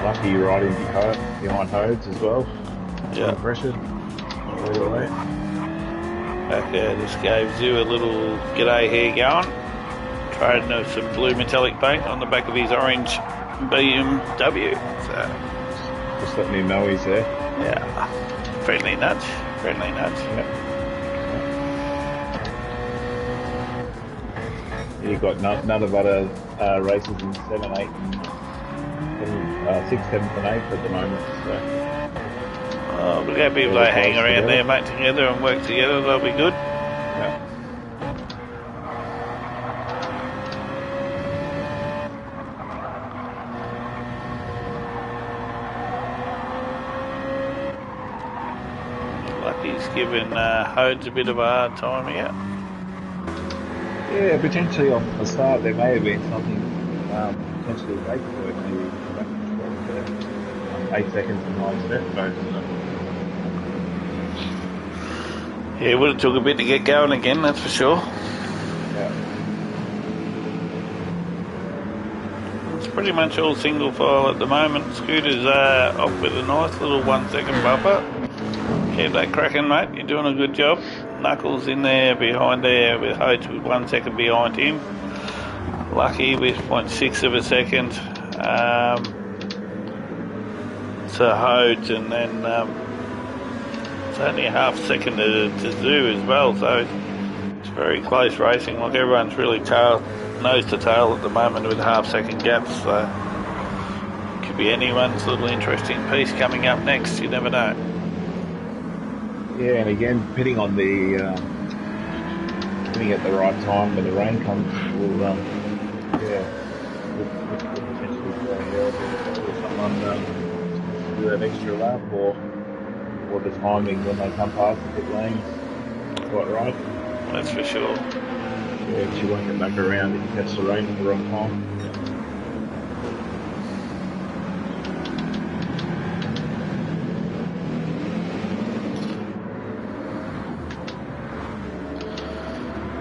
Lucky riding behind Hodes as well. Yeah. Pressure. All the way. Back there, just gave Zoo a little g'day here going. Trading of some blue metallic paint on the back of his orange BMW. So, Just letting him know he's there. yeah, friendly nudge, friendly nudge. Yeah. You got none of other races in 7, 8, and 6, 7, and 8 at the moment. So. Oh, we're going to be able to hang around there, mate, together and work together. That'll be good. Yeah. Lucky's giving Hodes a bit of a hard time here. Yeah, potentially off the start there may have been something potentially late for it, maybe back in 8 seconds and 9 steps, both of them. Yeah, it would have took a bit to get going again, that's for sure. Yeah. It's pretty much all single file at the moment. Scooter's off with a nice little 1 second buffer. Keep that cracking, mate. You're doing a good job. Knuckles in there behind there with Hodes with 1 second behind him. Lucky with 0.6 of a second to Hodes, and then it's only a half second to Zoo as well, so it's very close racing. Like, everyone's really nose to tail at the moment with half second gaps, so could be anyone's little interesting piece coming up next, you never know. Yeah, and again, depending on the hitting at the right time when the rain comes, will potentially for someone do that extra lap, or the timing when they come past the pit lanes quite right. That's for sure. Yeah, 'cause you won't get back around if you catch the rain at the wrong time.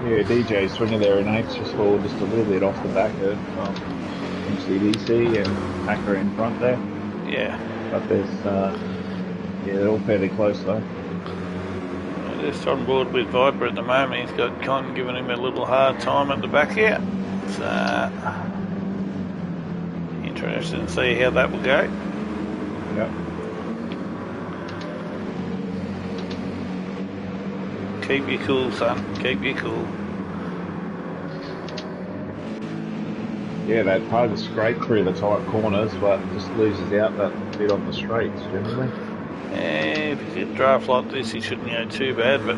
Yeah, DJ swinging there in 8's just forward just a little bit off the back of MCDC and Hacker in front there. Yeah. But there's, they're all fairly close though. Just on board with Viper at the moment. He's got Con giving him a little hard time at the back here. So, interesting to see how that will go. Yep. Keep you cool, son. Keep you cool. Yeah, that hard to scrape through the tight corners, but just loses out that bit on the straights generally. Yeah, if you get draft like this, he shouldn't go too bad, but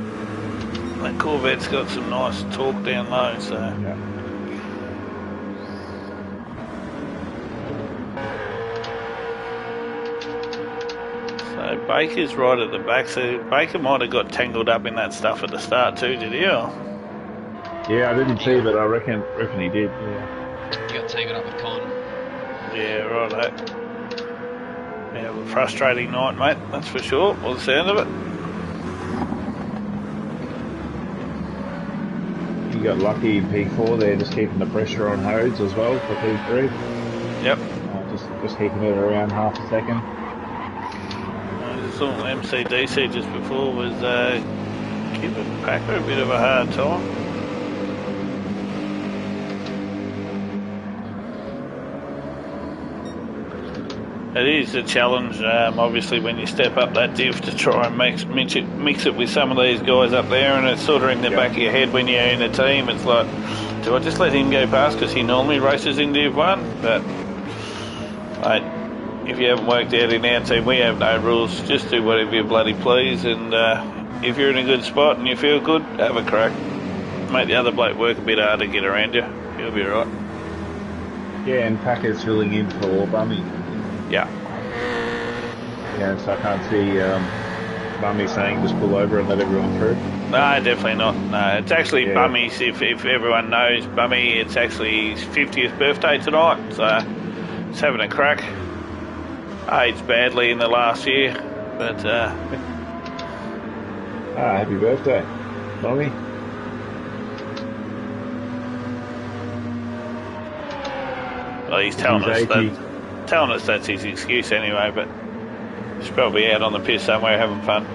that Corvette's got some nice torque down low, so. Yeah. So Baker's right at the back, so Baker might have got tangled up in that stuff at the start too, did he? Or? Yeah, I didn't see, but I reckon he did. Yeah. You got taken up with Con. Yeah, right. Yeah, a frustrating night, mate. That's for sure. By the sound of it. He got lucky in P4 there, just keeping the pressure on Hodes as well for P3. Yep. Just keeping it around half a second. I saw MCDC just before was giving Packer a bit of a hard time. It is a challenge, obviously, when you step up that div to try and mix it with some of these guys up there, and it's sort of in the back of your head when you're in a team. It's like, do I just let him go past because he normally races in Div 1? But, mate, if you haven't worked out in our team, we have no rules. Just do whatever you bloody please, and if you're in a good spot and you feel good, have a crack. Make the other bloke work a bit harder to get around you. You'll be right. Yeah, and Packer's filling in for Bummy. Yeah. Yeah, so I can't see Bummy saying just pull over and let everyone through. No, definitely not. No, it's actually Bummy's, if everyone knows Bummy, it's actually his 50th birthday tonight, so he's having a crack. Aged badly in the last year, but... happy birthday, Bummy. Well, he's telling us that's his excuse anyway, but he's probably out on the piss somewhere having fun.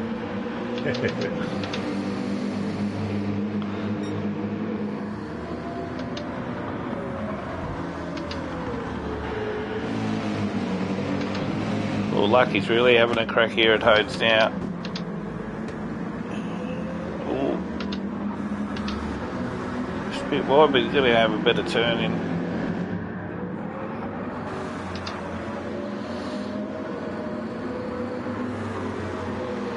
Well, Lucky's really having a crack here at Hodes now. Ooh. Just a bit wide, but he's going to have a better turn in.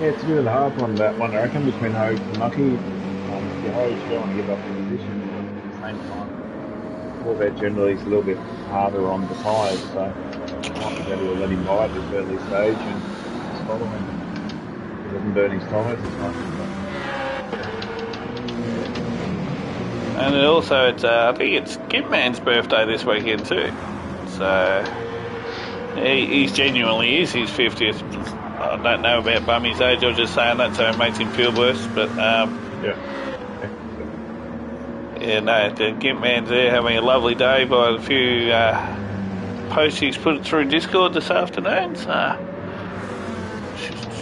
Yeah, it's a bit of a hard one, that one, I reckon, between Hodes and Lucky. If you're Hodes, you don't want to give up the position, but at the same time, Corvette generally is a little bit harder on the tyres, so it might be better to let him ride at this early stage and just follow him. He doesn't burn his tyres as much. And it also, it's, I think it's Gitman's birthday this weekend too. So, he's genuinely is his 50th. I don't know about Bummy's age, I was just saying that so it makes him feel worse, but yeah, no, the Gitman's there having a lovely day by the few posts he's put through Discord this afternoon, so...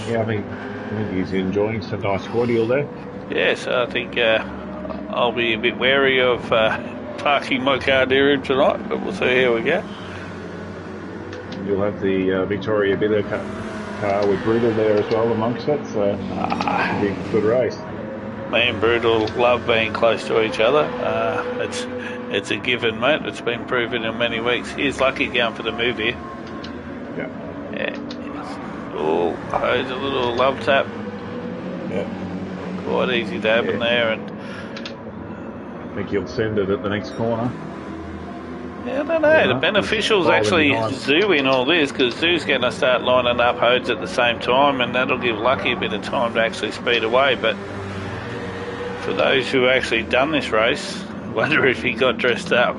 Yeah, I think he's enjoying some nice cordial there. Yeah, so I think I'll be a bit wary of parking my car near him tonight, but we'll see how we go. You'll have the Victoria Bitter car with Brutal there as well amongst it, so it'll be a good race. Me and Brutal love being close to each other. It's a given, mate. It's been proven in many weeks. He's lucky going for the move here. Yeah. Oh, there's a little love tap. Yeah. Quite easy to happen there, and I think he'll send it at the next corner. yeah, I don't know. The beneficial's actually Zoo in all this, because Zoo's going to start lining up Hodes at the same time, and that'll give Lucky a bit of time to actually speed away. But for those who actually done this race, I wonder if he got dressed up.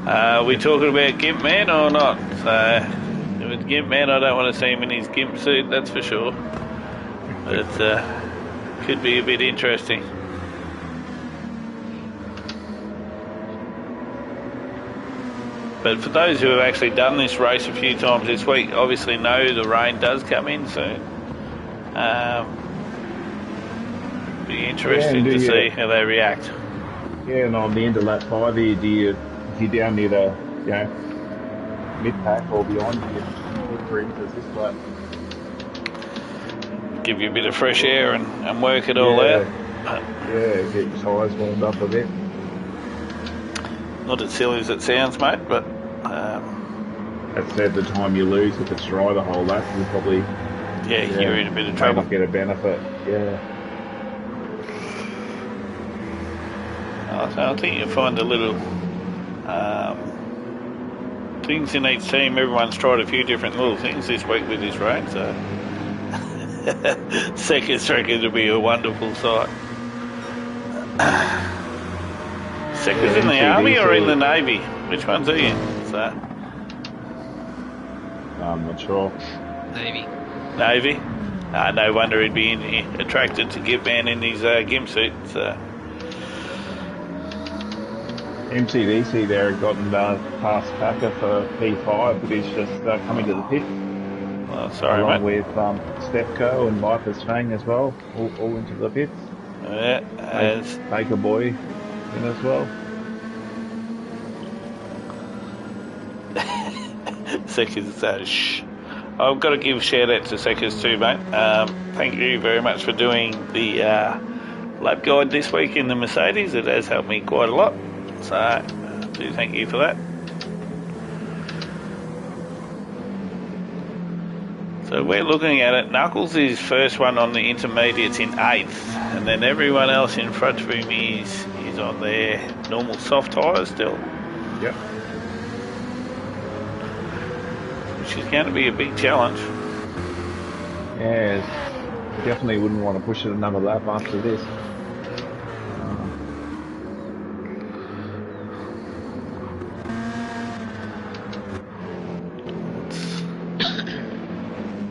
Are we talking about Gimp Man or not? So, with Gimp Man, I don't want to see him in his Gimp suit, that's for sure. But it could be a bit interesting. But for those who have actually done this race a few times this week, obviously know the rain does come in soon. Be interesting to see how they react. Yeah, and on the end of lap 5 here, if you're down near the mid-pack or beyond, you look for into this lap. Give you a bit of fresh air and work it all out. Yeah, get your tyres warmed up a bit. Not as silly as it sounds, mate, but... That said, the time you lose, if it's dry the whole lap, you'll probably... you're in a bit of trouble. Not get a benefit, I think you'll find a little... things in each team. Everyone's tried a few different little things this week with this rain, so... Second's reckon to be a wonderful sight. Sector's Yeah, in the Army or in the MCDC. Navy? Which one's he in? So, I'm not sure. Maybe. Navy? No wonder he'd be in here, attracted to Gimp Man in his gimp suit. So. MCDC there had gotten past Packer for P5, but he's just coming to the pit. Oh, sorry, along mate. with Stepco and Viper's Fang as well, all into the pits. Yeah, as Baker Boy in as well. Seckers, shh. I've got to give shout out to Seckers too, mate. Thank you very much for doing the lap guide this week in the Mercedes. It has helped me quite a lot. So, do thank you for that. So we're looking at it. Knuckles is first one on the intermediates in 8th, and then everyone else in front of him is on their normal soft tyres still. Yep. Which is going to be a big challenge. Yeah, definitely wouldn't want to push it another lap after this.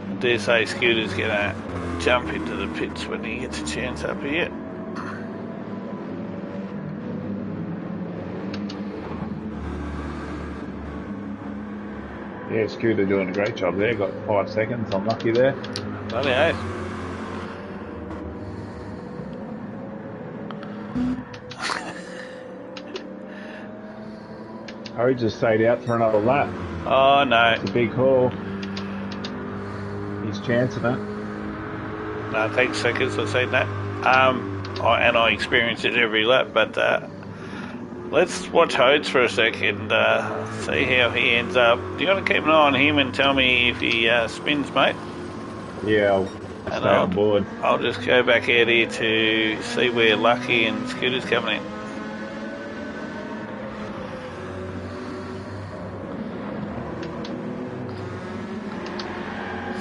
I dare say Scooter's going to jump into the pits when he gets a chance up here. Yeah, Scooter doing a great job there. Got 5 seconds. Unlucky there. Bloody hell. Harry just stayed out for another lap. Oh no. It's a big haul. He's chancing it. No, thanks, Seckers, for saying that. And I experience it every lap, but let's watch Hodes for a second, see how he ends up. Do you want to keep an eye on him and tell me if he spins, mate? Yeah, I'll stay on board. I'll just go back out here to see where Lucky and Scooter's coming in.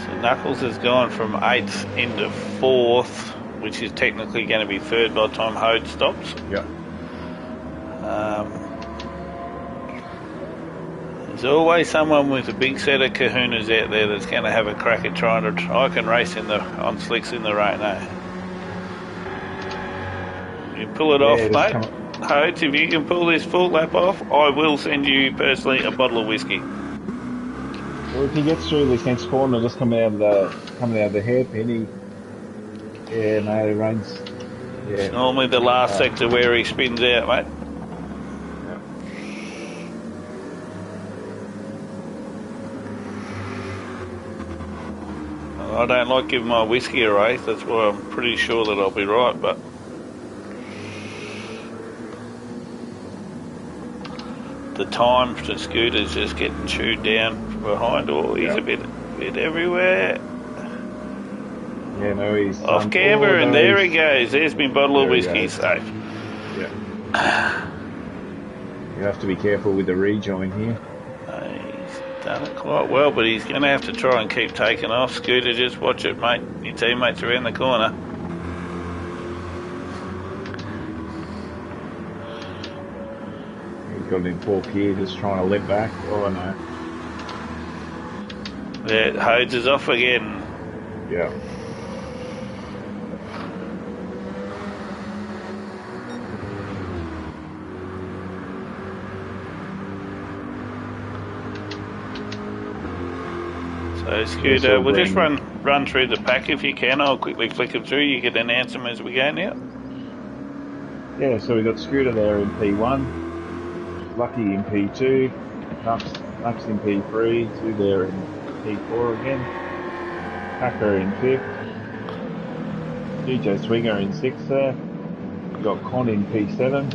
So Knuckles has gone from 8th into 4th, which is technically going to be 3rd by the time Hode stops. Yeah. There's always someone with a big set of kahunas out there that's going to have a crack at trying to. I can race on slicks in the rain, eh? You pull it off, mate. Hodes, if you can pull this full lap off, I will send you personally a bottle of whiskey. Well, if he gets through this next corner, just coming out of the hairpin, yeah, no, it runs. Yeah. It's normally the last sector where he spins out, mate. I don't like giving my whiskey a race, that's why I'm pretty sure that I'll be right, but the time to Scooter's just getting chewed down behind. Oh, he's a bit everywhere. Yeah, no, he's off camber, and there he goes. There's my bottle of whiskey, safe. Yeah. You have to be careful with the rejoin here. He's done it quite well, but he's going to have to try and keep taking off. Scooter, just watch it, mate. Your teammates are around the corner. He's got it in 4th gear, just trying to let back. Oh, no. There, Hodes is off again. Yeah. So Scooter, we'll just run through the pack if you can. I'll quickly flick them through. You can announce them as we go now. Yeah, so we've got Scooter there in P1, Lucky in P2, Nux in P3, 2 there in P4 again, Packer in 5th, DJ Swinger in 6th there, we've got Con in P7,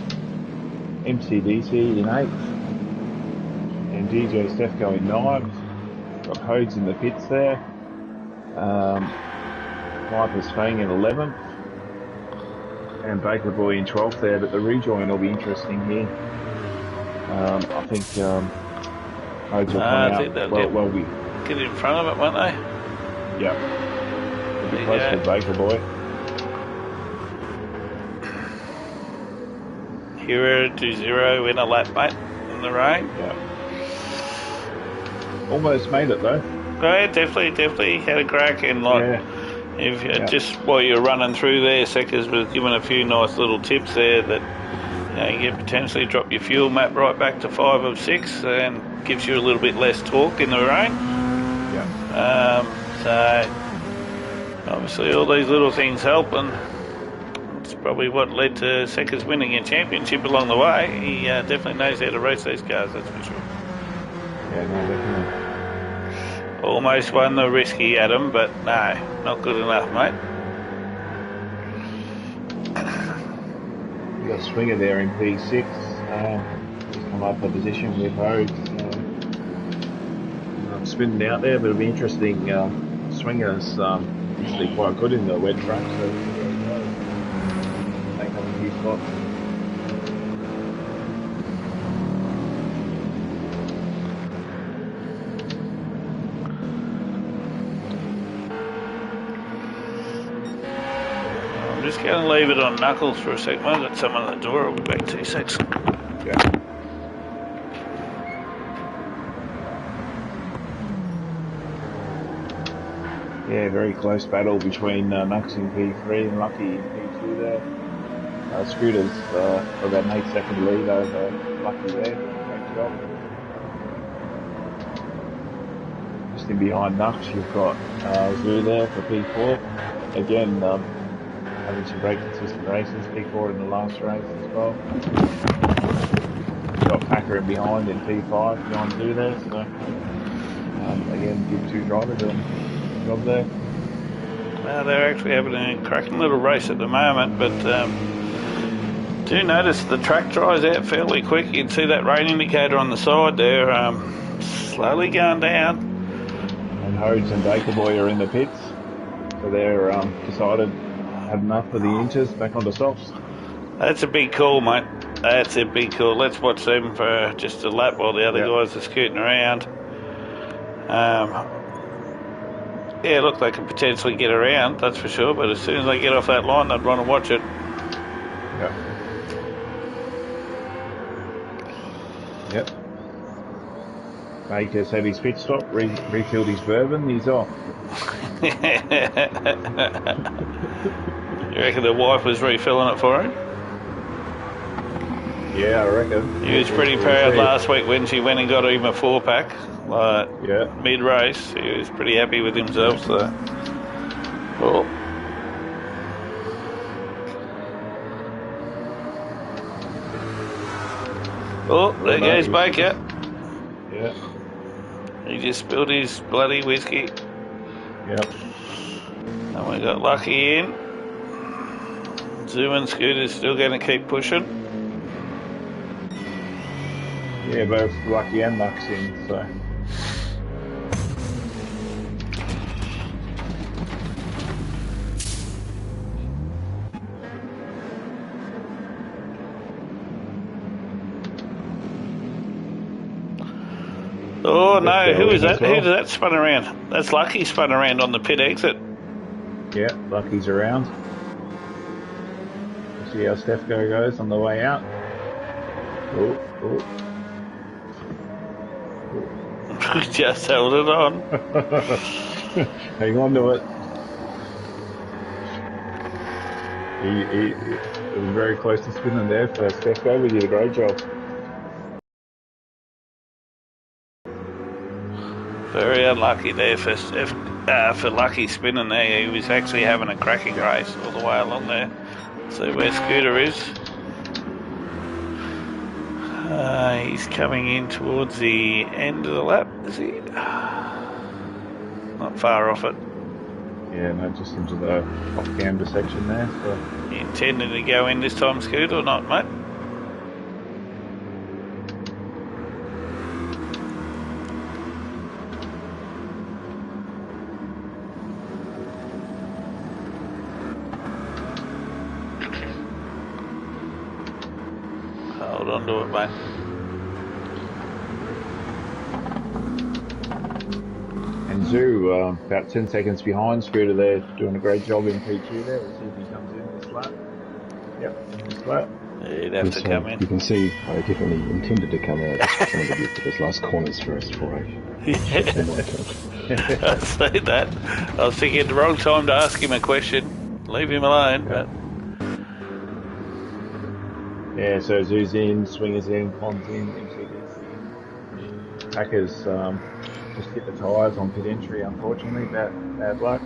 MCDC in 8th, and DJ Stefko in 9th. Got Hodes in the pits there. Viper's Fang in 11th. And Baker Boy in 12th there. But the rejoin will be interesting here. I think Hodes will come out. Well, we get in front of it, won't they? Yeah. We'll be close to Baker Boy. Hero to 0 in a lap, mate, in the rain. Yeah. Almost made it though. Oh, yeah, definitely had a crack, and like, Yeah. if Yeah. just while you're running through there, Seckers was giving a few nice little tips there that you could potentially drop your fuel map right back to 5 of 6 and gives you a little bit less torque in the rain. Yeah. So obviously all these little things help, and it's probably what led to Seckers winning a championship along the way. He definitely knows how to race these cars, that's for sure. Yeah, no, definitely. Almost won the risky Adam, but no, not good enough, mate. You got Swinger there in P6. He's come up a position with Rhodes. Spinning out there, but it'll be interesting. Swinger's usually quite good in the wet track, so take up a few spots. I'm just going to leave it on Knuckles for a second. I've got someone at the door. I'll be back 2 seconds. Yeah. Yeah, very close battle between Nux in P3 and Lucky in P2 there. Scooter's about an 8-second lead over Lucky there. Great job. Just in behind Nux, you've got Zoo there for P4. Again, having some great consistent races. P4 in the last race as well. Got Packer in behind in P5 behind Zoo there. So again, give 2 drivers a job there. Well, they're actually having a cracking little race at the moment, but do notice the track dries out fairly quick. You can see that rain indicator on the side there, slowly going down. And Hodes and Bakerboy are in the pits, so they're decided had enough of the inches, back onto softs. That's a big call, mate. That's a big call. Let's watch them for just a lap while the other guys are scooting around. Yeah, look, they could potentially get around, that's for sure, but as soon as they get off that line, they'd want to watch it. Yep. Yep. Baker's had his pit stop, refilled his bourbon, he's off. You reckon the wife was refilling it for him? Yeah, I reckon. He was pretty proud last week when she went and got him a 4-pack, mid-race. He was pretty happy with himself, so... Oh, there goes Baker. Yeah. He just spilled his bloody whiskey. Yep. And we got Lucky in. Zoom and Scooter's still going to keep pushing. Yeah, both Lucky and Lux in, so... Oh no, who is that? Well. Who did that spun around? That's Lucky spun around on the pit exit. Yeah, Lucky's around. We'll see how Stefko goes on the way out. Just held it on. Hang on to it. He was very close to spinning there for Stefko, but he did a great job. Very unlucky there for Lucky spinning there. He was actually having a cracking race all the way along there. See where Scooter is. He's coming in towards the end of the lap, is he? Not far off it. Yeah, no, just into the off-camber section there. So. You intending to go in this time, Scoot, or not, mate? Hold on to it, mate. And Zoo, about 10 seconds behind Scooter there, doing a great job in P2 there. We'll see if he comes in this lap. Yep, this lap. He'd have to So come in. you can see I definitely intended to come out, just trying to get to those last corners first before I shift in my turn. I see that. I was thinking the wrong time to ask him a question. Leave him alone, Yeah. but Yeah, so Zoo's in, Swinger's in, Pond's in, MCD's in. Packers just hit the tyres on pit entry, unfortunately. Bad luck.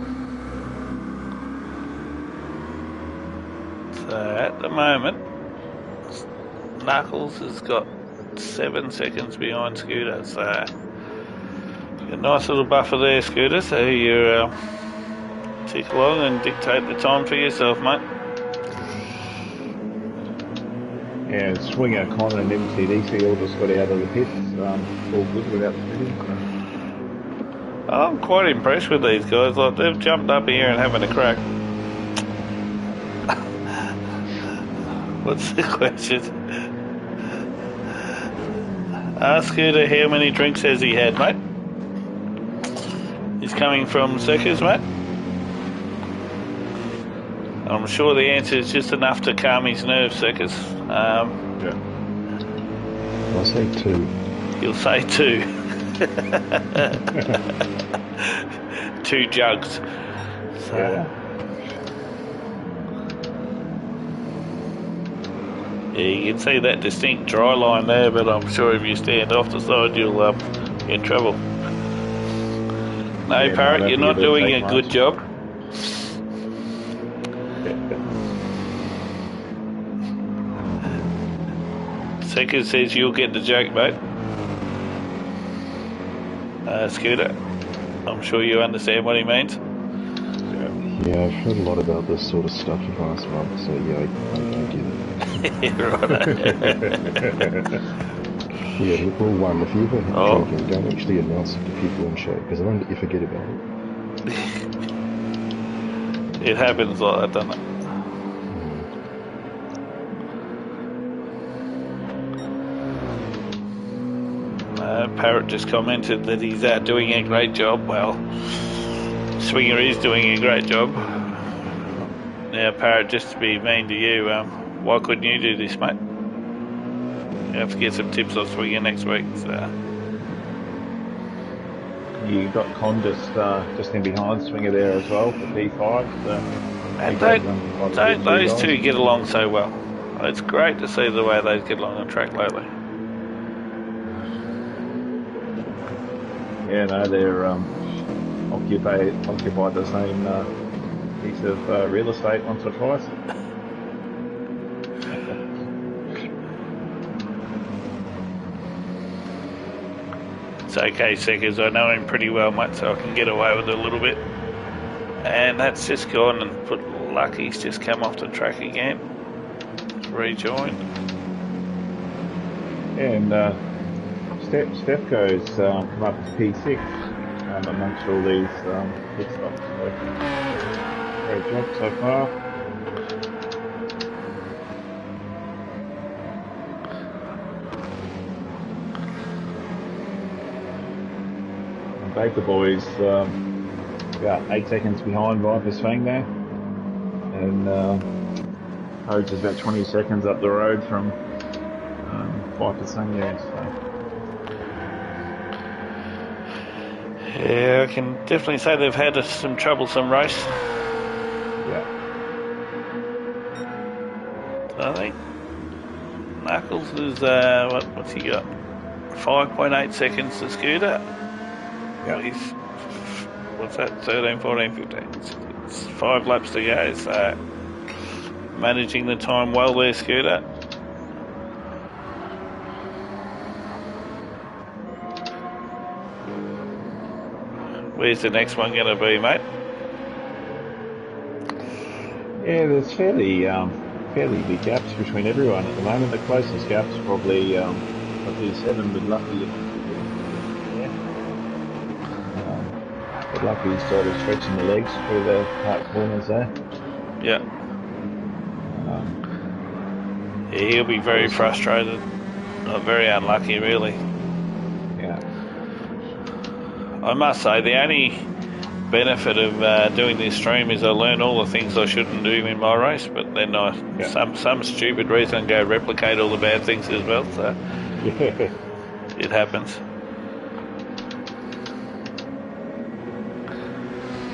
so at the moment, Knuckles has got 7 seconds behind Scooter, so a nice little buffer there, Scooter, so you tick along and dictate the time for yourself, mate. Yeah, Swinger, Connor and MCDC all just got out of the pits. All good without the pitting. So. I'm quite impressed with these guys. Like, they've jumped up here and having a crack. What's the question? Ask Scooter how many drinks has he had, mate? He's coming from Seckers, mate. I'm sure the answer is just enough to calm his nerves, Seckers. Yeah. I'll say 2. He'll say 2. 2 jugs. So, Yeah. yeah, you can see that distinct dry line there, but I'm sure if you stand off the side, you'll get in trouble. No, Yeah, Parrot, no, you're don't not think it'll doing a take good much. job. Seckers says you'll get the joke, mate. Scooter, I'm sure you understand what he means. Yeah, I've heard a lot about this sort of stuff in the last month, so yeah, I get it. Right. Yeah, rule 1, if you ever Oh. drinking, don't actually announce it to people and show, because then you forget about it. It happens like that, doesn't it? Parrot just commented that he's doing a great job. Well, Swinger is doing a great job. Now, Parrot, just to be mean to you, why couldn't you do this, mate? You have to get some tips off Swinger next week. So. You got Con just in behind Swinger there as well for P5. So And don't those two get along so well. It's great to see the way they get along on track lately. Yeah, no, they're occupied the same piece of real estate once or twice. It's okay, Seckers. I know him pretty well, mate, so I can get away with it a little bit. And that's just gone and put Lucky's just come off the track again. Rejoined. And Stefco's come up to P6 amongst all these pit stops. So great job so far. And Baker Boys about 8 seconds behind Viper's Fang there. And Hodes is about 20 seconds up the road from Viper's Fang there. So. Yeah, I can definitely say they've had some troublesome race. Yeah. I think Knuckles is what's he got? 5.8 seconds to Scooter. Yeah. He's what's that? 13, 14, 15. It's 5 laps to go. So managing the time well there, Scooter. Where's the next one going to be, mate? Yeah, there's fairly big gaps between everyone at the moment. The closest gap's probably 7 with Lucky. Yeah. But Lucky's sort of stretching the legs through the part corners there. Yeah. Yeah, he'll be very frustrated. Very unlucky, really. Yeah. I must say, the only benefit of doing this stream is I learn all the things I shouldn't do in my race, but then some stupid reason I go replicate all the bad things as well. So it happens.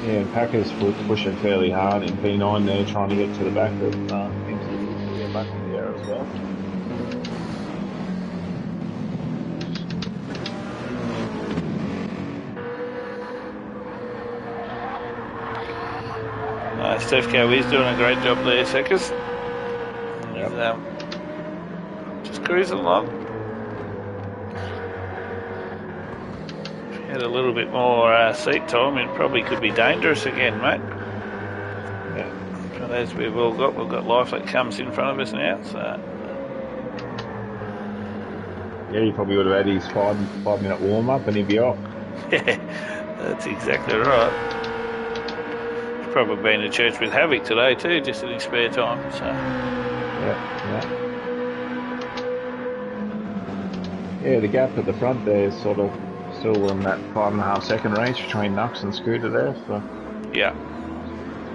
Yeah, Packers pushing fairly hard in P9 there, trying to get to the back of MTV. Yeah, lucky there as well. Stefko is doing a great job there, Seckers. Yep. Just cruising along. If you had a little bit more seat time, it probably could be dangerous again, mate. Yeah. But as we've got life that comes in front of us now, so... Yeah, he probably would have had his 5-minute warm-up and he'd be off. Yeah, that's exactly right. Probably been to church with Havoc today too, just in his spare time. So yeah, the gap at the front there is sort of still in that 5.5 second range between Nux and Scooter there. So yeah,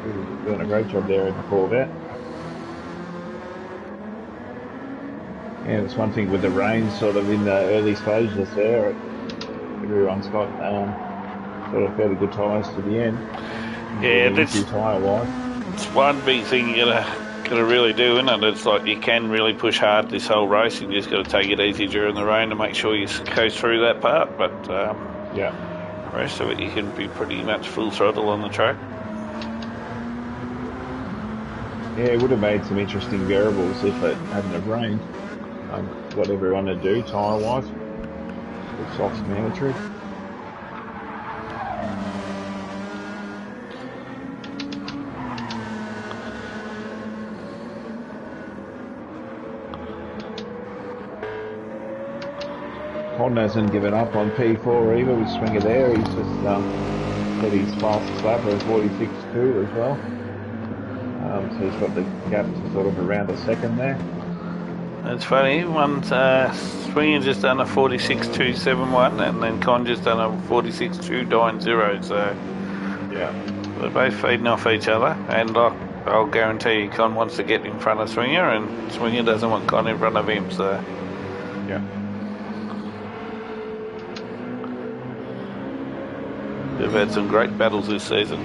he's doing a great job there in the Corvette. Yeah, it's one thing with the rain sort of in the early stages there. Everyone's got sort of fairly good tyres to the end. Yeah, that's tyre-wise. It's one big thing you gotta really do, isn't it? It's like you can really push hard this whole race. You just got to take it easy during the rain to make sure you coast through that part. But the rest of it, you can be pretty much full throttle on the track. Yeah, it would have made some interesting variables if it hadn't have rained. What everyone to do tyre-wise. With softs mandatory. Con hasn't given up on P4 either with Swinger there. He's just said his fastest lap of 46.2 as well. So he's got the gap to sort of around a second there. That's funny. One's Swinger just done a 46.271 and then Con just done a 46.290. So yeah, they're both feeding off each other. And I'll guarantee you Con wants to get in front of Swinger and Swinger doesn't want Con in front of him. So yeah. They've had some great battles this season.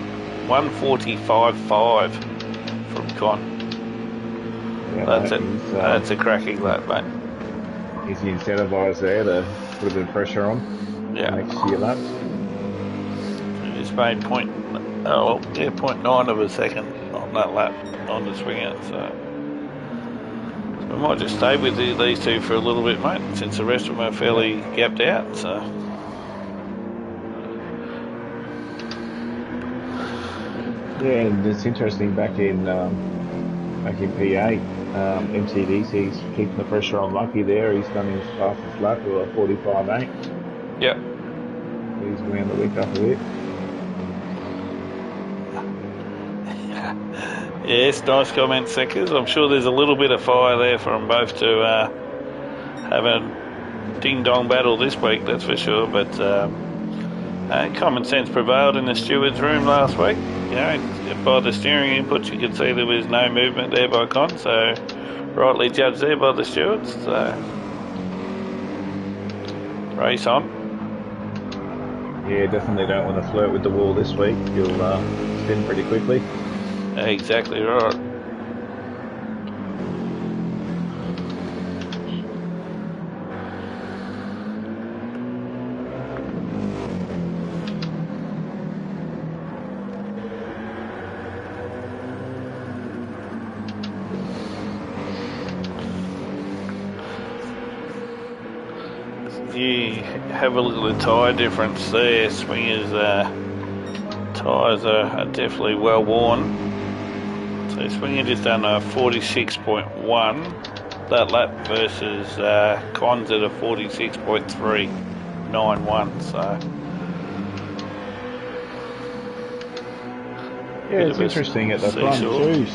145.5 from Con. Yeah, that's a cracking lap, mate. He's incentivised there to put a bit of pressure on next few laps. He just made 0.9 of a second on that lap on the swing out. So we might just stay with these two for a little bit, mate, since the rest of them are fairly gapped out. So. Yeah, and it's interesting back in P8, MCDC's keeping the pressure on Lucky there. He's done his fastest lap of a 45.8. Yep. He's around the week up a bit. Yes, nice comment, Seckers. I'm sure there's a little bit of fire there for them both to have a ding-dong battle this week, that's for sure. But common sense prevailed in the stewards' room last week. You know, by the steering inputs, you could see there was no movement there by Con, so rightly judged there by the stewards. So race on. Yeah, definitely don't want to flirt with the wall this week. You'll spin pretty quickly. Exactly right. You have a look at the tyre difference there. Swingers' tyres are definitely well worn. So Swinger just done a 46.1 that lap versus Cons at a 46.391. So yeah, it's interesting at the front too.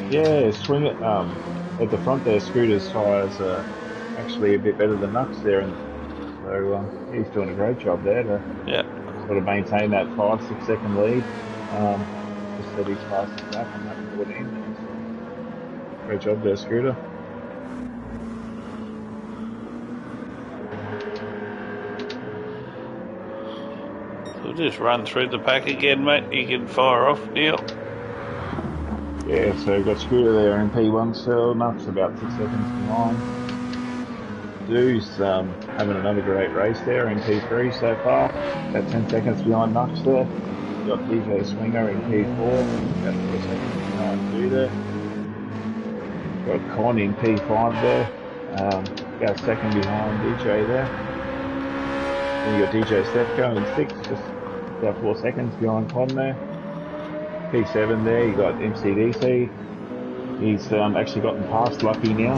Yeah, Swing at the front there, Scooter's tyres are actually a bit better than Nux there, and so he's doing a great job there to sort of maintain that 5-6 second lead. Just set his fastest lap on that 14. Great job there, Scooter. We'll just run through the pack again, mate. You can fire off, Neil. Yeah, so we've got Scooter there in P1 still. Nuck's about 6 seconds behind. Doo's having another great race there in P3 so far. About 10 seconds behind Nuck's there. We've got DJ Swinger in P4. About 4 seconds behind Doo there. We've got Con in P5 there. About a second behind DJ there. Then you got DJ Stefko in 6, just about 4 seconds behind Con there. P7 there, you got MCDC. He's actually gotten past Lucky now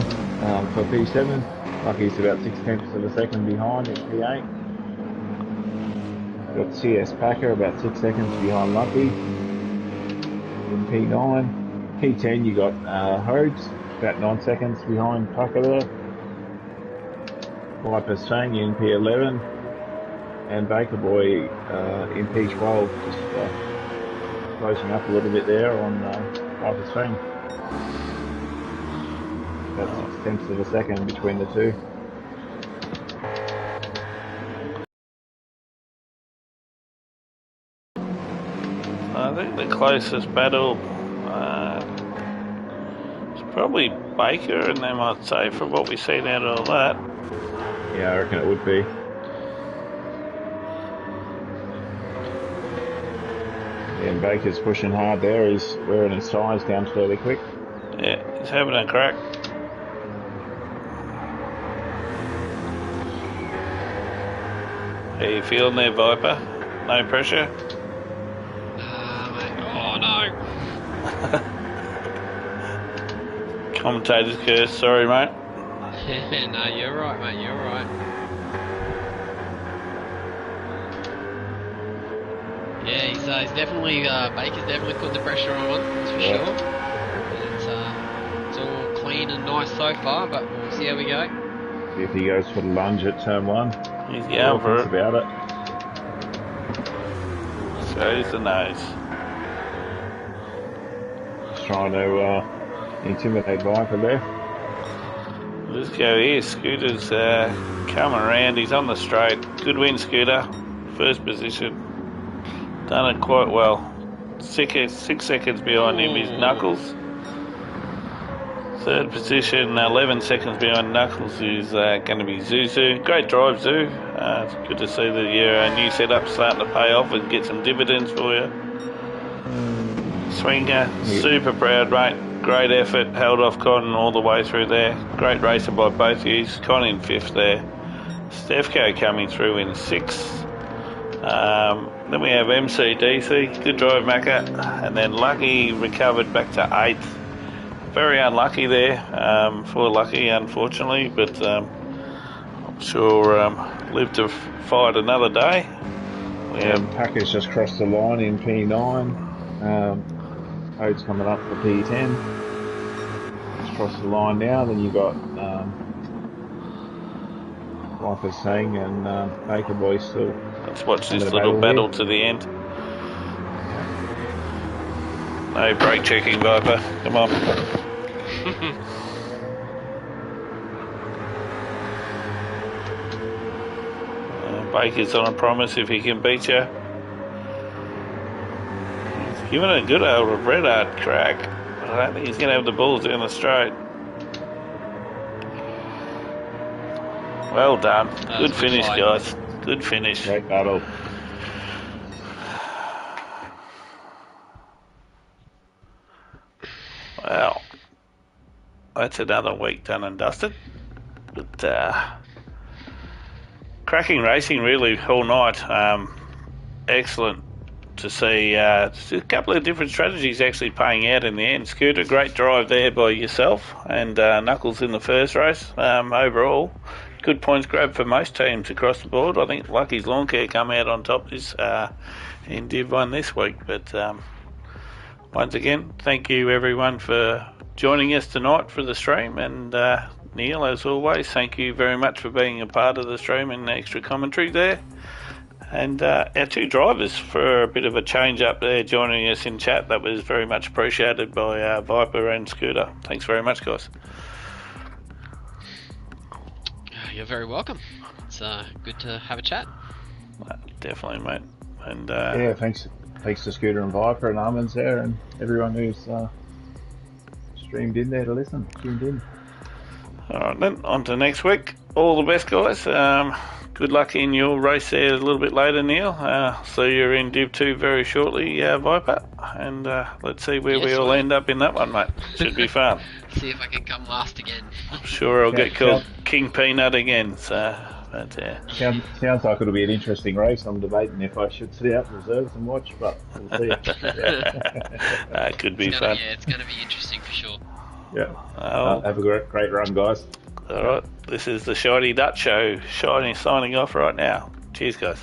for P7. Lucky's about 6/10 of a second behind in P8. Got CS Packer about 6 seconds behind Lucky in P9. P10 you got Hodes about 9 seconds behind Packer there. Viper Sang in P11 and Baker Boy in P12 just closing up a little bit there on Viper Sang. About 6/10 of a second between the two. I think the closest battle is probably Baker and them, I'd say, from what we've seen out of all that. Yeah, I reckon it would be. Yeah, and Baker's pushing hard there. He's wearing his tyres down fairly quick. Yeah, he's having a crack. How you feeling there, Viper? No pressure? Oh no! Commentator's curse, sorry mate. No, you're right, mate, you're right. Yeah, he's definitely, Baker's definitely put the pressure on, that's for sure. It's all clean and nice so far, but we'll see how we go. See if he goes for the lunge at turn 1. He's going for it. About it. Shows the nose. Just trying to intimidate Viper there. Let's go here. Scooter's coming around. He's on the straight. Good win, Scooter. First position. Done it quite well. 6 seconds behind him is Knuckles. Third position, 11 seconds behind Knuckles is going to be Zuzu. Great drive, Zoo. It's good to see that your new setup's starting to pay off and get some dividends for you. Swinger, super proud, mate. Great effort, held off Con all the way through there. Great racing by both of you. Con in 5th there. Stefko coming through in 6th. Then we have MCDC. Good drive, Macca. And then Lucky recovered back to 8th. Very unlucky there for Lucky, unfortunately, but I'm sure live to fight another day. Packer's just crossed the line in P9. Hode's coming up for P10. Just crossed the line now. Then you've got Viper Sang and Baker Boy still. Let's watch this little battle to the end. No brake checking, Viper. Come on. Baker's on a promise if he can beat you. He's given a good old red hard crack. I don't think he's going to have the balls down the straight. Well done. Good finish, guys. Good finish. Great battle. Well, that's another week done and dusted. But cracking racing really all night. Excellent to see a couple of different strategies actually paying out in the end. Scooter, great drive there by yourself, and Knuckles in the first race. Overall, good points grab for most teams across the board. I think Lucky's Lawn Care come out on top this in Div 1 this week. But once again, thank you everyone for joining us tonight for the stream, and Neil, as always, thank you very much for being a part of the stream and the extra commentary there. And our two drivers for a bit of a change up there joining us in chat. That was very much appreciated by Viper and Scooter. Thanks very much, guys. You're very welcome. It's good to have a chat. Definitely, mate. And yeah, thanks to Scooter and Viper and Armin's there and everyone who's streamed in there to listen, tuned in. All right, then on to next week. All the best, guys. Good luck in your race there a little bit later, Neil. So you're in Div 2 very shortly, Viper. And let's see where we all end up in that one, mate. Should be fun. See if I can come last again. I'm sure I'll get called King Peanut again. So, but, sounds like it'll be an interesting race. I'm debating if I should sit out reserves and watch, but we'll see. It could be fun. Yeah, it's going to be interesting for sure. Yeah. Have a great run, guys. All right. This is the Shiny Dutch Show. Shiny signing off right now. Cheers, guys.